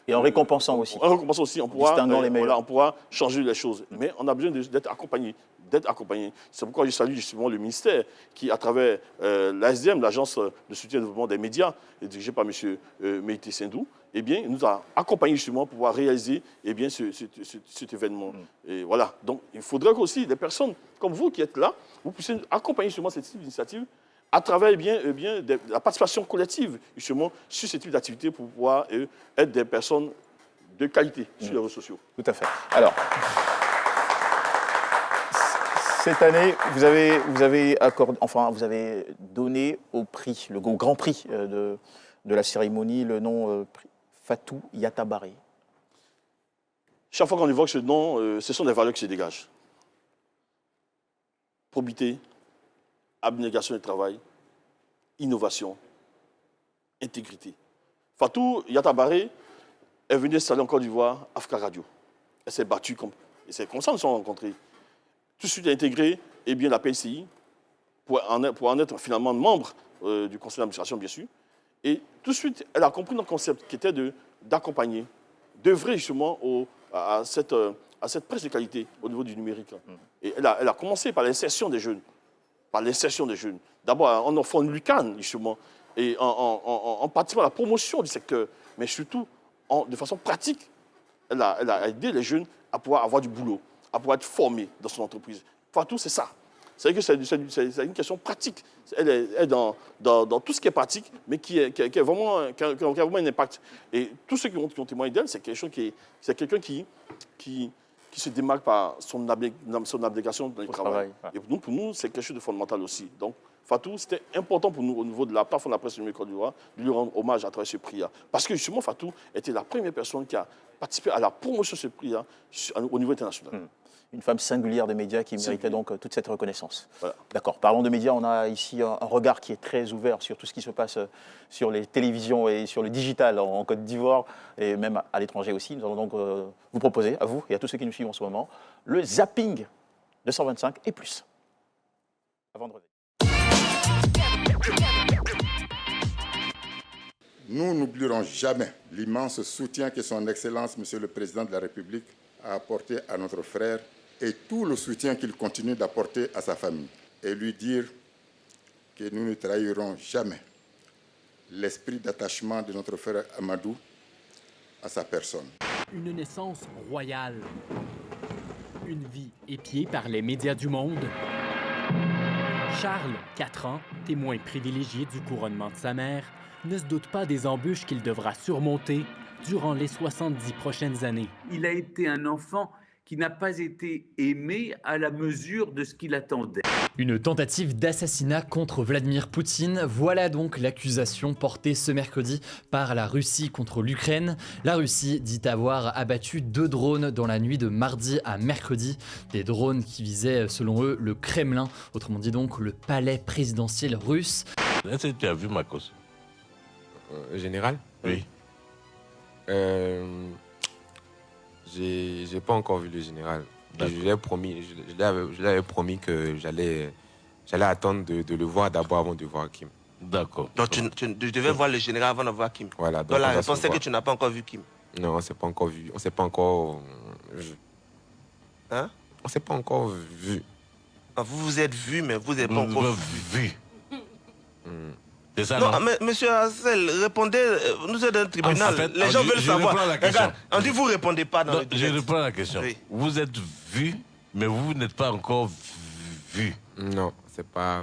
et en récompensant aussi. En récompensant aussi, on pourra, les meilleurs. Voilà, on pourra changer les choses. Mais on a besoin d'être accompagné. C'est pourquoi je salue justement le ministère qui, à travers l'ASDM, l'Agence de soutien et développement des médias, dirigée par M. Meïté Sindou, eh bien, nous a accompagnés justement pour pouvoir réaliser eh bien, cet événement. Et voilà. Donc, il faudrait aussi des personnes comme vous qui êtes là, vous puissiez accompagner justement cette initiative à travers la participation collective justement sur ce type d'activité pour pouvoir être des personnes de qualité sur les réseaux sociaux. Tout à fait. Alors, cette année, vous avez donné au prix, au grand prix de la cérémonie, le nom Fatou Yatabaré. Chaque fois qu'on évoque ce nom, ce sont des valeurs qui se dégagent. Probité, abnégation du travail, innovation, intégrité. Fatou Yatabaré est venue s'installer en Côte d'Ivoire, Africa Radio. Elle s'est battue, et c'est comme ça que nous sommes rencontrés. Tout de suite intégré la PNCI pour en être finalement membre du conseil d'administration, bien sûr. Et tout de suite, elle a compris notre concept qui était d'accompagner, d'œuvrer justement à cette presse de qualité au niveau du numérique. Et elle a commencé par l'insertion des jeunes. D'abord en offrant une lucane, justement, et en participant à la promotion du secteur, mais surtout de façon pratique. Elle a aidé les jeunes à pouvoir avoir du boulot, à pouvoir être formés dans son entreprise. Fatou, c'est ça. C'est une question pratique. Elle est dans tout ce qui est pratique, mais qui a vraiment un impact. Et tous ceux qui ont témoigné d'elle, c'est quelqu'un qui se démarque par son abnégation dans le travail. Et pour nous, c'est quelque chose de fondamental aussi. Donc, Fatou, c'était important pour nous, au niveau de la plateforme de la presse numérique Côte d'Ivoire, de lui rendre hommage à travers ce prix-là. Parce que justement, Fatou était la première personne qui a participé à la promotion de ce prix-là au niveau international. Une femme singulière des médias qui méritait donc toute cette reconnaissance. Voilà. D'accord. Parlons de médias, on a ici un regard qui est très ouvert sur tout ce qui se passe sur les télévisions et sur le digital en Côte d'Ivoire et même à l'étranger aussi. Nous allons donc vous proposer, à vous et à tous ceux qui nous suivent en ce moment, le zapping de 125 et plus. À vendredi. Nous n'oublierons jamais l'immense soutien que son Excellence, Monsieur le Président de la République, a apporté à notre frère et tout le soutien qu'il continue d'apporter à sa famille. Et lui dire que nous ne trahirons jamais l'esprit d'attachement de notre frère Amadou à sa personne. Une naissance royale. Une vie épiée par les médias du monde. Charles, 4 ans, témoin privilégié du couronnement de sa mère, ne se doute pas des embûches qu'il devra surmonter durant les 70 prochaines années. Il a été un enfant qui n'a pas été aimé à la mesure de ce qu'il attendait. Une tentative d'assassinat contre Vladimir Poutine. Voilà donc l'accusation portée ce mercredi par la Russie contre l'Ukraine. La Russie dit avoir abattu 2 drones dans la nuit de mardi à mercredi. Des drones qui visaient, selon eux, le Kremlin, autrement dit donc le palais présidentiel russe. Est-ce que tu as vu Marcos? Général? Oui. J'ai pas encore vu le général. Je lui avais promis que j'allais attendre de le voir d'abord avant de voir Kim. D'accord. Donc tu devais voir le général avant de voir Kim. Voilà. Donc la réponse c'est que tu n'as pas encore vu Kim. Non, on s'est pas encore vu. On s'est pas encore vu. Hein? On s'est pas encore vu. Ah, vous vous êtes vu, mais vous n'êtes pas encore vu. C'est ça, non, mais monsieur Hassel, répondez, nous êtes un tribunal, en fait, les gens veulent savoir. Regarde, on dit vous répondez pas dans le direct. Je réponds à la question. Oui. Vous êtes vu, mais vous n'êtes pas encore vu. Non, c'est pas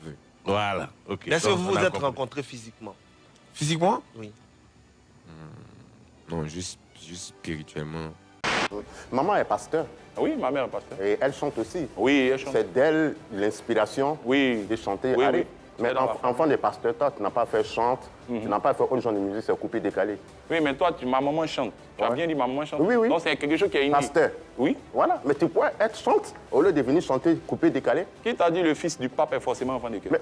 vu. Voilà, ok. Est-ce que vous vous êtes rencontrés physiquement? Physiquement? Oui. Non, juste spirituellement. Maman est pasteur. Oui, ma mère est pasteur. Et elle chante aussi. Oui, elle chante. C'est d'elle l'inspiration de chanter. Oui, Allez. oui. Mais enfant des pasteurs, toi, tu n'as pas fait chante, tu n'as pas fait autre genre de musique, c'est coupé, décalé. Oui, mais toi, ma maman chante. Tu as bien dit ma maman chante. Oui, oui. Donc c'est quelque chose qui est inné. Pasteur. Oui. Voilà. Mais tu pourrais être chante au lieu de venir chanter coupé, décalé. Qui t'a dit le fils du pape est forcément enfant de cœur?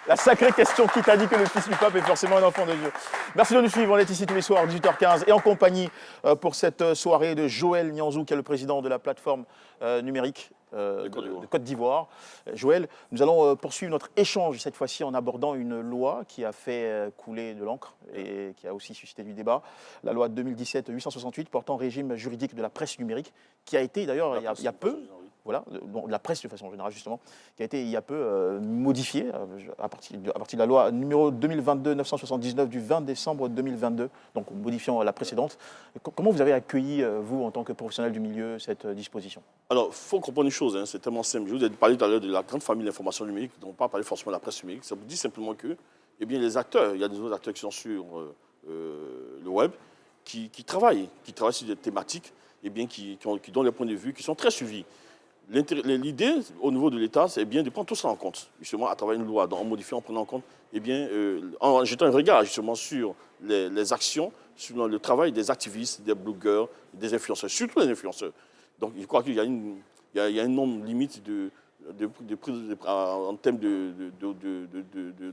La sacrée question, qui t'a dit que le fils du pape est forcément un enfant de Dieu? Merci de nous suivre, on est ici tous les soirs, 18h15, et en compagnie pour cette soirée de Joël Nianzou, qui est le président de la plateforme numérique de Côte d'Ivoire. Joël, nous allons poursuivre notre échange cette fois-ci en abordant une loi qui a fait couler de l'encre et qui a aussi suscité du débat. La loi 2017-868 portant régime juridique de la presse numérique, qui a été d'ailleurs il y a peu... Voilà, de la presse de façon générale justement, qui a été il y a peu modifiée à partir de la loi numéro 2022-979 du 20 décembre 2022, donc modifiant la précédente. Comment vous avez accueilli, vous, en tant que professionnel du milieu, cette disposition? Alors, il faut comprendre une chose, c'est tellement simple. Je vous ai parlé tout à l'heure de la grande famille de l'information numérique, dont on ne peut pas parler forcément de la presse numérique. Ça vous dit simplement que, eh bien, les acteurs, il y a des autres acteurs qui sont sur le web, qui travaillent sur des thématiques, eh bien, qui donnent des points de vue, qui sont très suivis. L'idée, au niveau de l'État, c'est bien de prendre tout ça en compte, justement, à travers une loi, en modifiant, en prenant en compte, eh bien, en jetant un regard, justement, sur les actions, sur le travail des activistes, des blogueurs, des influenceurs, surtout les influenceurs. Donc, je crois qu'il y a un nombre limite en termes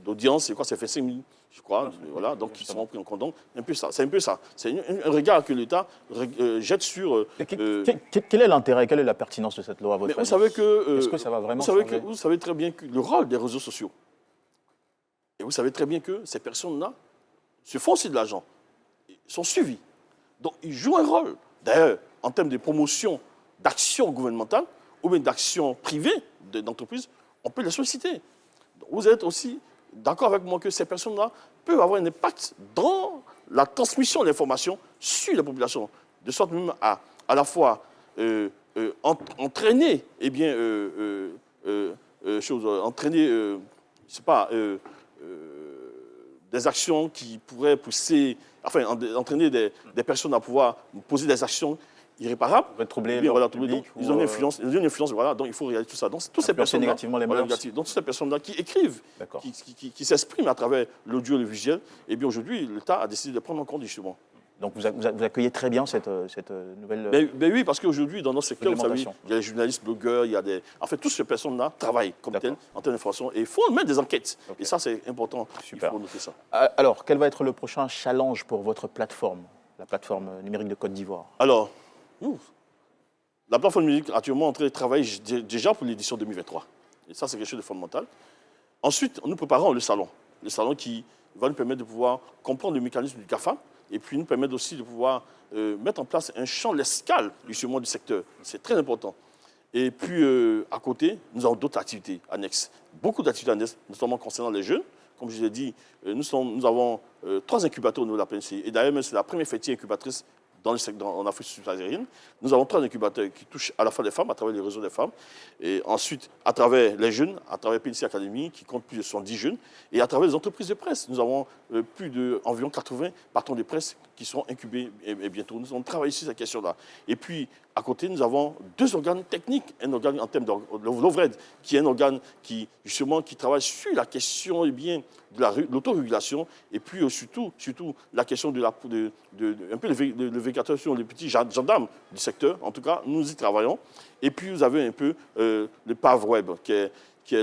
d'audience, c'est quoi? Ça fait 5 000, je crois, voilà, donc qui seront pris en compte. Donc, c'est un peu ça. C'est un regard que l'État jette sur... Quel est l'intérêt, quelle est la pertinence de cette loi à votre avis? Vous savez que... Est-ce que ça va vraiment changer? Vous savez très bien que le rôle des réseaux sociaux, et vous savez très bien que ces personnes-là se font aussi de l'argent, sont suivis. Donc, ils jouent un rôle. D'ailleurs, en termes de promotion d'action gouvernementale, ou bien d'actions privées d'entreprises, on peut les solliciter. Donc, vous êtes aussi d'accord avec moi que ces personnes-là peuvent avoir un impact dans la transmission de l'information sur la population, de sorte même à la fois entraîner, eh bien, entraîner, je sais pas, des actions qui pourraient pousser, enfin, entraîner des personnes à pouvoir poser des actions irréparables. Troubler voilà, public, ils ont une influence, voilà, donc il faut réaliser tout ça. Donc toutes ces personnes négativement les mœurs. Donc toutes ces personnes-là qui écrivent, qui s'expriment à travers l'audio et le visuel, et bien aujourd'hui, l'État a décidé de prendre en compte justement. Donc vous accueillez très bien cette nouvelle... Mais oui, parce qu'aujourd'hui, dans notre secteur, vous savez, il y a des journalistes, blogueurs, il y a des... En fait, toutes ces personnes-là travaillent comme telles, en termes d'information, et il faut mettre des enquêtes. Et ça, c'est important. Super. Il faut noter ça. Alors, quel va être le prochain challenge pour votre plateforme, la plateforme numérique de Côte d'Ivoire? Alors, la plateforme numérique actuellement en train de travailler déjà pour l'édition 2023. Et ça, c'est quelque chose de fondamental. Ensuite, nous préparons le salon qui va nous permettre de pouvoir comprendre le mécanisme du GAFA, et puis nous permettre aussi de pouvoir mettre en place un champ lexical justement du secteur. C'est très important. Et puis, à côté, nous avons d'autres activités annexes. Beaucoup d'activités annexes, notamment concernant les jeunes. Comme je l'ai dit, nous avons 3 incubateurs au niveau de la PNC. Et d'ailleurs, c'est la première fêtière incubatrice en Afrique subsaharienne. Nous avons 3 incubateurs qui touchent à la fois les femmes, à travers les réseaux des femmes, et ensuite à travers les jeunes, à travers PDC Academy, qui compte plus de 70 jeunes, et à travers les entreprises de presse. Nous avons environ 80 patrons de presse qui sont incubés et bientôt. Nous allons travailler sur ces questions-là. Et puis, à côté, nous avons 2 organes techniques. Un organe en termes de l'OVRED, qui est un organe qui travaille sur la question de l'autorégulation, et puis surtout la question de un peu le vérificateur sur les petits gendarmes du secteur. En tout cas, nous y travaillons. Et puis, vous avez un peu le PAV Web, qui est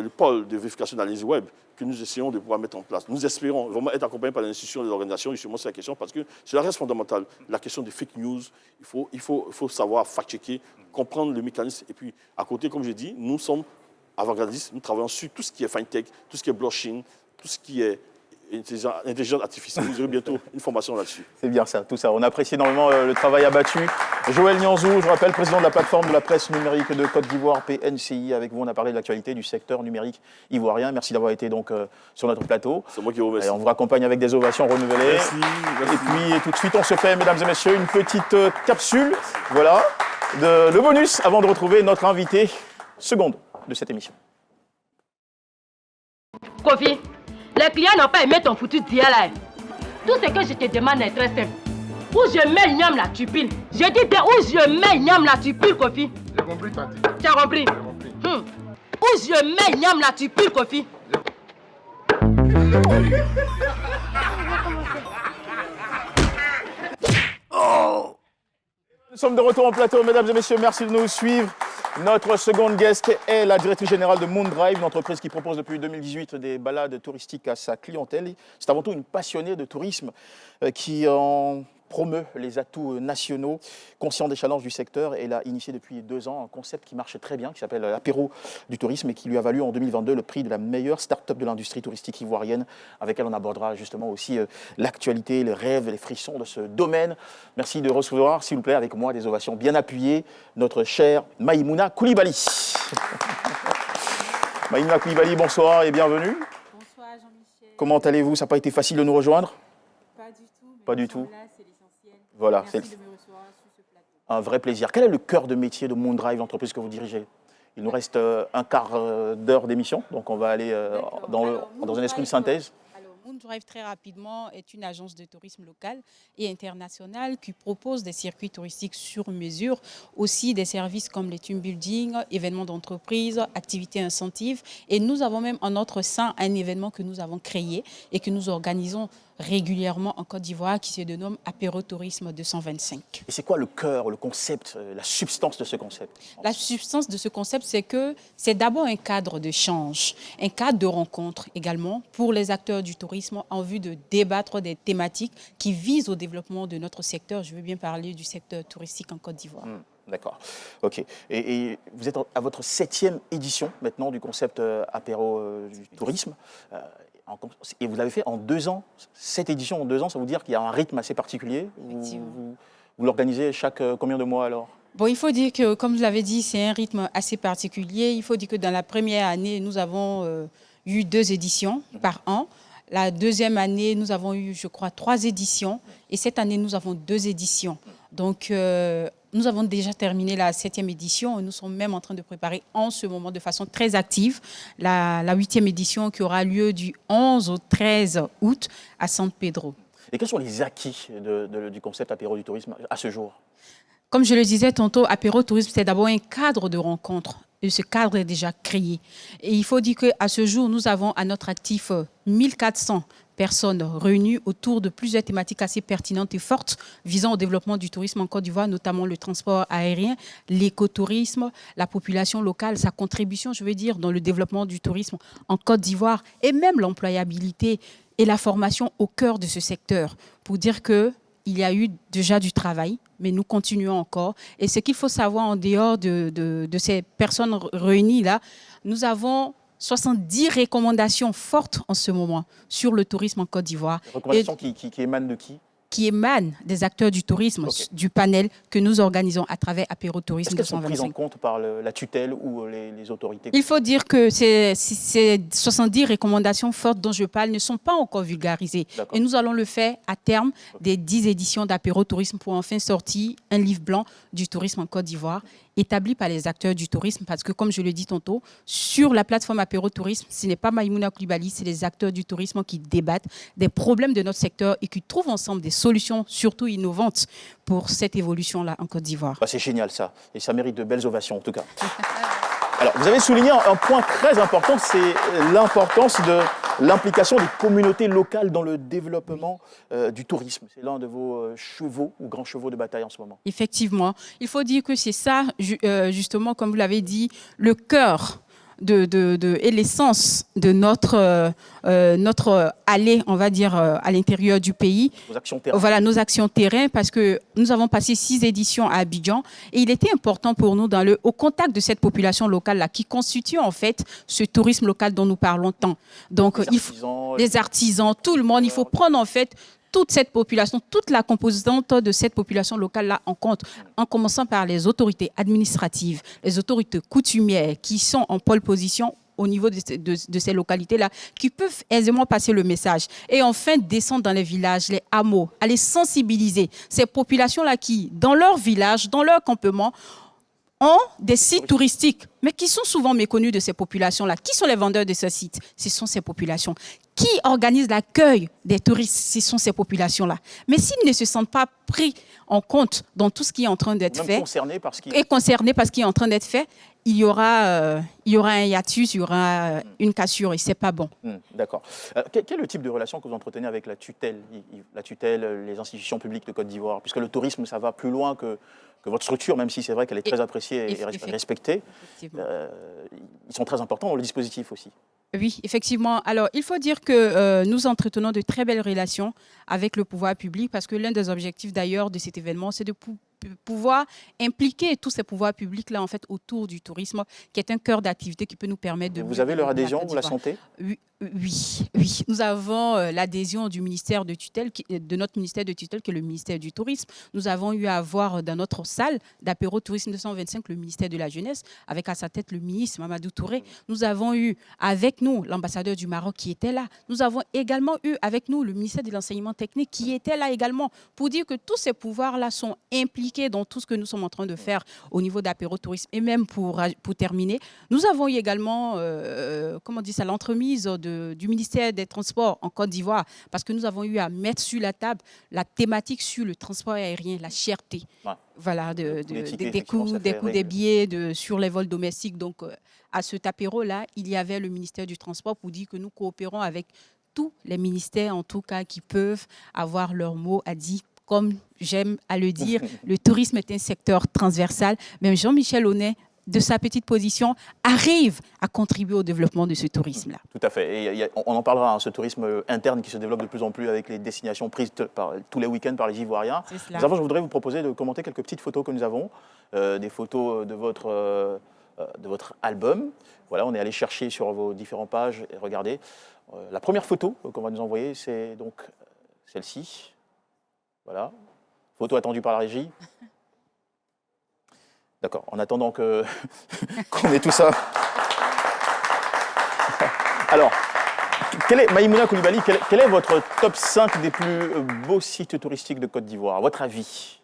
le pôle de vérification d'analyse web, que nous essayons de pouvoir mettre en place. Nous espérons vraiment être accompagnés par les institutions et les organisations justement sur la question, parce que cela reste fondamental. La question des fake news, il faut savoir fact-checker, comprendre le mécanisme. Et puis, à côté, comme je dis, nous sommes avant-gardistes, nous travaillons sur tout ce qui est fintech, tout ce qui est blockchain, tout ce qui est intelligence artificielle. Vous aurez bientôt une formation là-dessus. C'est bien ça, tout ça. On apprécie énormément le travail abattu. Joël Nianzou, je rappelle, président de la plateforme de la presse numérique de Côte d'Ivoire, PNCI. Avec vous, on a parlé de l'actualité du secteur numérique ivoirien. Merci d'avoir été donc sur notre plateau. C'est moi qui vous remercie. Et on vous accompagne avec des ovations renouvelées. Merci. Et puis tout de suite, on se fait, mesdames et messieurs, une petite capsule. Voilà, le bonus avant de retrouver notre invité seconde de cette émission. Kofi, les clients n'ont pas aimé ton foutu dia là. Tout ce que je te demande est très simple. Où je mets Niam là, tu piles. Je dis où je mets Niam là, tu piles, Kofi. J'ai compris, Tati. Tu as compris? Où je mets Niam là, tu piles, Kofi. Nous sommes de retour en plateau, mesdames et messieurs. Merci de nous suivre. Notre seconde guest est la directrice générale de Moondrive, une entreprise qui propose depuis 2018 des balades touristiques à sa clientèle. C'est avant tout une passionnée de tourisme qui en promeut les atouts nationaux, conscient des challenges du secteur. Elle a initié depuis 2 ans un concept qui marche très bien, qui s'appelle l'apéro du tourisme et qui lui a valu en 2022 le prix de la meilleure start-up de l'industrie touristique ivoirienne, avec elle on abordera justement aussi l'actualité, les rêves, les frissons de ce domaine. Merci de recevoir, s'il vous plaît, avec moi, des ovations bien appuyées, notre chère Maïmouna Koulibaly. Maïmouna Koulibaly, bonsoir et bienvenue. Bonsoir Jean-Michel. Comment allez-vous? Ça n'a pas été facile de nous rejoindre? Pas du tout. Pas du tout. Là, c'est l'essentiel. Voilà, merci de me recevoir sur ce plateau. Un vrai plaisir. Quel est le cœur de métier de Moondrive, l'entreprise que vous dirigez? Il nous reste un quart d'heure d'émission, donc on va aller dans un esprit de synthèse. Moondrive, très rapidement, est une agence de tourisme locale et internationale qui propose des circuits touristiques sur mesure, aussi des services comme les team building, événements d'entreprise, activités incentives. Et nous avons même en notre sein un événement que nous avons créé et que nous organisons régulièrement en Côte d'Ivoire qui se dénomme Apéro Tourisme 225. Et c'est quoi le cœur, le concept, la substance de ce concept? La substance de ce concept, c'est que c'est d'abord un cadre d'échange, un cadre de rencontre également pour les acteurs du tourisme en vue de débattre des thématiques qui visent au développement de notre secteur. Je veux bien parler du secteur touristique en Côte d'Ivoire. D'accord. OK. Et vous êtes à votre 7e édition maintenant du concept Apéro du tourisme. Et vous l'avez fait en 2 ans. 7 éditions en 2 ans, ça veut dire qu'il y a un rythme assez particulier. Vous l'organisez chaque combien de mois alors? Bon, il faut dire que, comme je l'avais dit, c'est un rythme assez particulier. Il faut dire que dans la première année, nous avons eu 2 éditions par an. La deuxième année, nous avons eu, je crois, 3 éditions. Et cette année, nous avons 2 éditions. Donc, nous avons déjà terminé la 7e édition et nous sommes même en train de préparer en ce moment de façon très active la 8e édition qui aura lieu du 11 au 13 août à San Pedro. Et quels sont les acquis du concept Apéro du tourisme à ce jour? Comme je le disais tantôt, Apéro Tourisme, c'est d'abord un cadre de rencontre. Et ce cadre est déjà créé. Et il faut dire qu'à ce jour, nous avons à notre actif 1400 personnes réunies autour de plusieurs thématiques assez pertinentes et fortes visant au développement du tourisme en Côte d'Ivoire, notamment le transport aérien, l'écotourisme, la population locale, sa contribution, je veux dire, dans le développement du tourisme en Côte d'Ivoire et même l'employabilité et la formation au cœur de ce secteur pour dire qu'il y a eu déjà du travail, mais nous continuons encore. Et ce qu'il faut savoir en dehors de ces personnes réunies-là, nous avons 70 recommandations fortes en ce moment sur le tourisme en Côte d'Ivoire. Recommandations qui émanent de qui? qui émanent des acteurs du tourisme, du panel que nous organisons à travers Apéro Tourisme 225. Est-ce qu'elles sont prises en compte par la tutelle ou les autorités? Il faut dire que ces 70 recommandations fortes dont je parle ne sont pas encore vulgarisées. Et nous allons le faire à terme des 10 éditions d'Apéro Tourisme pour enfin sortir un livre blanc du tourisme en Côte d'Ivoire, établi par les acteurs du tourisme, parce que, comme je l'ai dit tantôt, sur la plateforme Apéro Tourisme, ce n'est pas Maïmouna Coulibaly, c'est les acteurs du tourisme qui débattent des problèmes de notre secteur et qui trouvent ensemble des solutions, surtout innovantes, pour cette évolution-là en Côte d'Ivoire. Bah, c'est génial ça, et ça mérite de belles ovations en tout cas. Alors, vous avez souligné un point très important, c'est l'importance de l'implication des communautés locales dans le développement du tourisme. C'est l'un de vos chevaux ou grands chevaux de bataille en ce moment. Effectivement. Il faut dire que c'est ça, justement, comme vous l'avez dit, le cœur et l'essence de notre allée, on va dire, à l'intérieur du pays. Nos actions terrain. Voilà, nos actions terrain, parce que nous avons passé 6 éditions à Abidjan et il était important pour nous, au contact de cette population locale-là, qui constitue en fait ce tourisme local dont nous parlons tant. Donc, les artisans, tout le monde, il faut prendre en fait toute cette population, toute la composante de cette population locale-là en compte, en commençant par les autorités administratives, les autorités coutumières qui sont en pole position au niveau de ces localités-là, qui peuvent aisément passer le message. Et enfin, descendre dans les villages, les hameaux, aller sensibiliser ces populations-là qui, dans leur village, dans leur campement, ont des sites touristiques, mais qui sont souvent méconnus de ces populations-là. Qui sont les vendeurs de ces sites? Ce sont ces populations. Qui organisent l'accueil des touristes? Ce sont ces populations-là. Mais s'ils ne se sentent pas pris en compte dans tout ce qui est en train d'être fait, concernés par ce qui est en train d'être fait, il y aura un hiatus, il y aura une cassure et ce n'est pas bon. D'accord. Quel est le type de relation que vous entretenez avec la tutelle, les institutions publiques de Côte d'Ivoire? Puisque le tourisme, ça va plus loin que votre structure, même si c'est vrai qu'elle est très appréciée et respectée. Ils sont très importants dans le dispositif aussi. Oui, effectivement. Alors, il faut dire que nous entretenons de très belles relations avec le pouvoir public, parce que l'un des objectifs d'ailleurs de cet événement, c'est de pouvoir impliquer tous ces pouvoirs publics-là en fait autour du tourisme, qui est un cœur d'activité qui peut nous permettre de... Vous avez leur adhésion, vous la sentez? Oui. Nous avons l'adhésion du ministère de tutelle, de notre ministère de tutelle, qui est le ministère du Tourisme. Nous avons eu à voir dans notre salle d'Apéro Tourisme 225 le ministère de la Jeunesse, avec à sa tête le ministre Mamadou Touré. Nous avons eu avec nous l'ambassadeur du Maroc qui était là. Nous avons également eu avec nous le ministère de l'Enseignement technique qui était là également, pour dire que tous ces pouvoirs-là sont impliqués dans tout ce que nous sommes en train de faire au niveau d'Apéro Tourisme. Et même pour terminer, nous avons eu également l'entremise du ministère des Transports en Côte d'Ivoire, parce que nous avons eu à mettre sur la table la thématique sur le transport aérien, la cherté. Voilà, des coûts des billets sur les vols domestiques. Donc, à cet apéro-là, il y avait le ministère du Transport pour dire que nous coopérons avec tous les ministères, en tout cas, qui peuvent avoir leur mot à dire. Comme j'aime à le dire, le tourisme est un secteur transversal. Même Jean-Michel Aunet, de sa petite position, arrive à contribuer au développement de ce tourisme-là. Tout à fait. Et on en parlera, ce tourisme interne qui se développe de plus en plus avec les destinations prises tous les week-ends par les Ivoiriens. Mais avant, je voudrais vous proposer de commenter quelques petites photos que nous avons, des photos de votre album. Voilà, on est allé chercher sur vos différentes pages et regardez. La première photo qu'on va nous envoyer, c'est donc celle-ci. Voilà, photo attendue par la régie. D'accord, en attendant qu'on ait tout ça. Alors, Maïmouna Coulibaly, quel est votre top 5 des plus beaux sites touristiques de Côte d'Ivoire, à votre avis?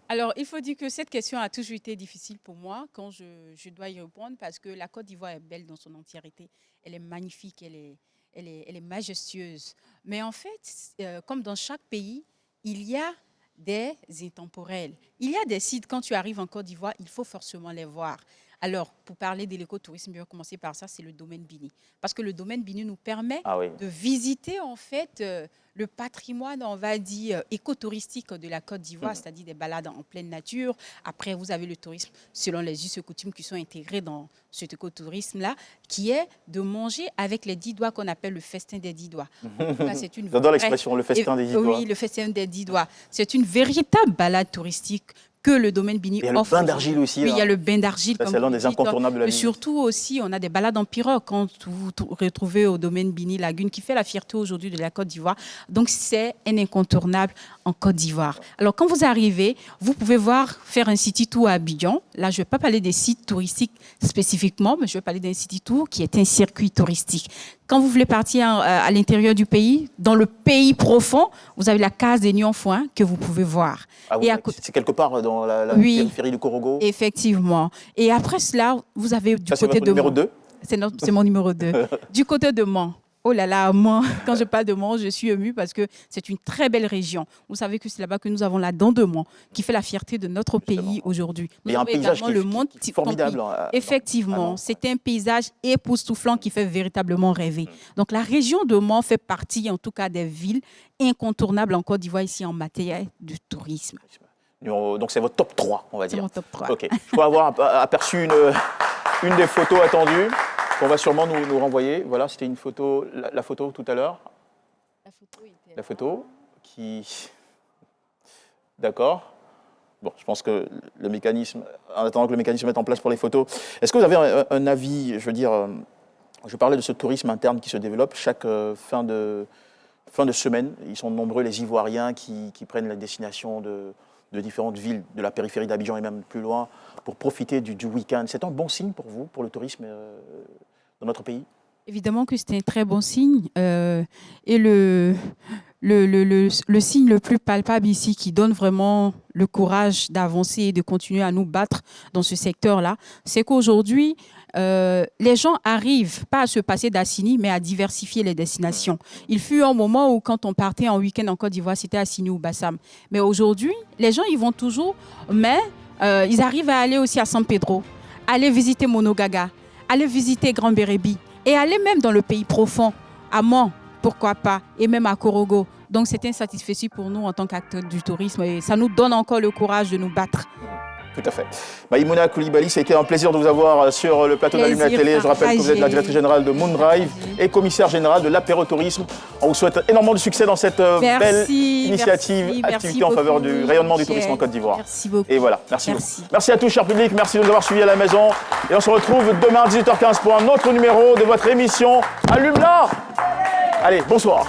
Alors, il faut dire que cette question a toujours été difficile pour moi quand je dois y répondre, parce que la Côte d'Ivoire est belle dans son entièreté. Elle est magnifique, elle est majestueuse. Mais en fait, comme dans chaque pays, il y a des intemporels. Il y a des sites, quand tu arrives en Côte d'Ivoire, il faut forcément les voir. Alors, pour parler de l'écotourisme, je vais commencer par ça, c'est le domaine Bini. Parce que le domaine Bini nous permet de visiter en fait le patrimoine, on va dire, écotouristique de la Côte d'Ivoire, c'est-à-dire des balades en pleine nature. Après, vous avez le tourisme selon les us et coutumes qui sont intégrés dans cet écotourisme-là, qui est de manger avec les 10 doigts qu'on appelle le festin des 10 doigts. J'adore l'expression, le festin des 10 doigts. Oui, le festin des 10 doigts. C'est une véritable balade touristique que le domaine Bini offre. Il y a le bain d'argile aussi. Oui, il y a le bain d'argile. C'est l'un des incontournables de la ville. Surtout aussi, on a des balades en pirogue quand vous retrouvez au domaine Bini Lagune, qui fait la fierté aujourd'hui de la Côte d'Ivoire. Donc, c'est un incontournable en Côte d'Ivoire. Alors, quand vous arrivez, vous pouvez faire un city tour à Abidjan. Là, je ne vais pas parler des sites touristiques spécifiquement, mais je vais parler d'un city tour qui est un circuit touristique. Quand vous voulez partir à l'intérieur du pays, dans le pays profond, vous avez la case des Nyonfoin que vous pouvez voir. Ah oui, c'est quelque part dans la périphérie du Korogo. Effectivement. Et après cela, vous avez du côté de numéro 2 C'est mon numéro 2. Du côté de Mans. Oh là là, Mans, quand je parle de Mans, je suis émue parce que c'est une très belle région. Vous savez que c'est là-bas que nous avons la dent de Mans, qui fait la fierté de notre pays aujourd'hui. Il y a un paysage qui est formidable. Effectivement, c'est un paysage époustouflant qui fait véritablement rêver. Donc la région de Mans fait partie, en tout cas, des villes incontournables en Côte d'Ivoire ici en matière de tourisme. Donc c'est votre top 3, on va dire. C'est mon top 3. Ok. Je crois avoir aperçu une des photos attendues. On va sûrement nous renvoyer. Voilà, c'était une photo, la photo tout à l'heure. La photo qui... D'accord. Bon, je pense que le mécanisme, en attendant que le mécanisme se mette en place pour les photos, est-ce que vous avez un avis, je veux dire, je parlais de ce tourisme interne qui se développe chaque fin de semaine. Ils sont nombreux, les Ivoiriens, qui prennent la destination de différentes villes de la périphérie d'Abidjan et même plus loin pour profiter du week-end. C'est un bon signe pour vous, pour le tourisme dans notre pays? Évidemment que c'est un très bon signe. Et le signe le plus palpable ici qui donne vraiment le courage d'avancer et de continuer à nous battre dans ce secteur-là, c'est qu'aujourd'hui, les gens arrivent pas à se passer d'Assini, mais à diversifier les destinations. Il fut un moment où quand on partait en week-end en Côte d'Ivoire, c'était Assini ou Bassam. Mais aujourd'hui, les gens y vont toujours, mais ils arrivent à aller aussi à San Pedro, aller visiter Monogaga, aller visiter Grand Bérébi et aller même dans le pays profond, à Mans, pourquoi pas, et même à Korogo. Donc c'est un satisfait pour nous en tant qu'acteurs du tourisme et ça nous donne encore le courage de nous battre. Tout à fait. Maïmouna Koulibaly, ça a été un plaisir de vous avoir sur le plateau d'Allume la télé. Je rappelle que vous êtes la directrice générale de Moondrive et commissaire générale de l'apérotourisme. On vous souhaite énormément de succès dans cette belle initiative, activité en faveur du rayonnement du tourisme en Côte d'Ivoire. Merci beaucoup. Et voilà, merci beaucoup. Merci à tous, cher public. Merci de nous avoir suivis à la maison. Et on se retrouve demain à 18h15 pour un autre numéro de votre émission Allume-la. Allez, bonsoir.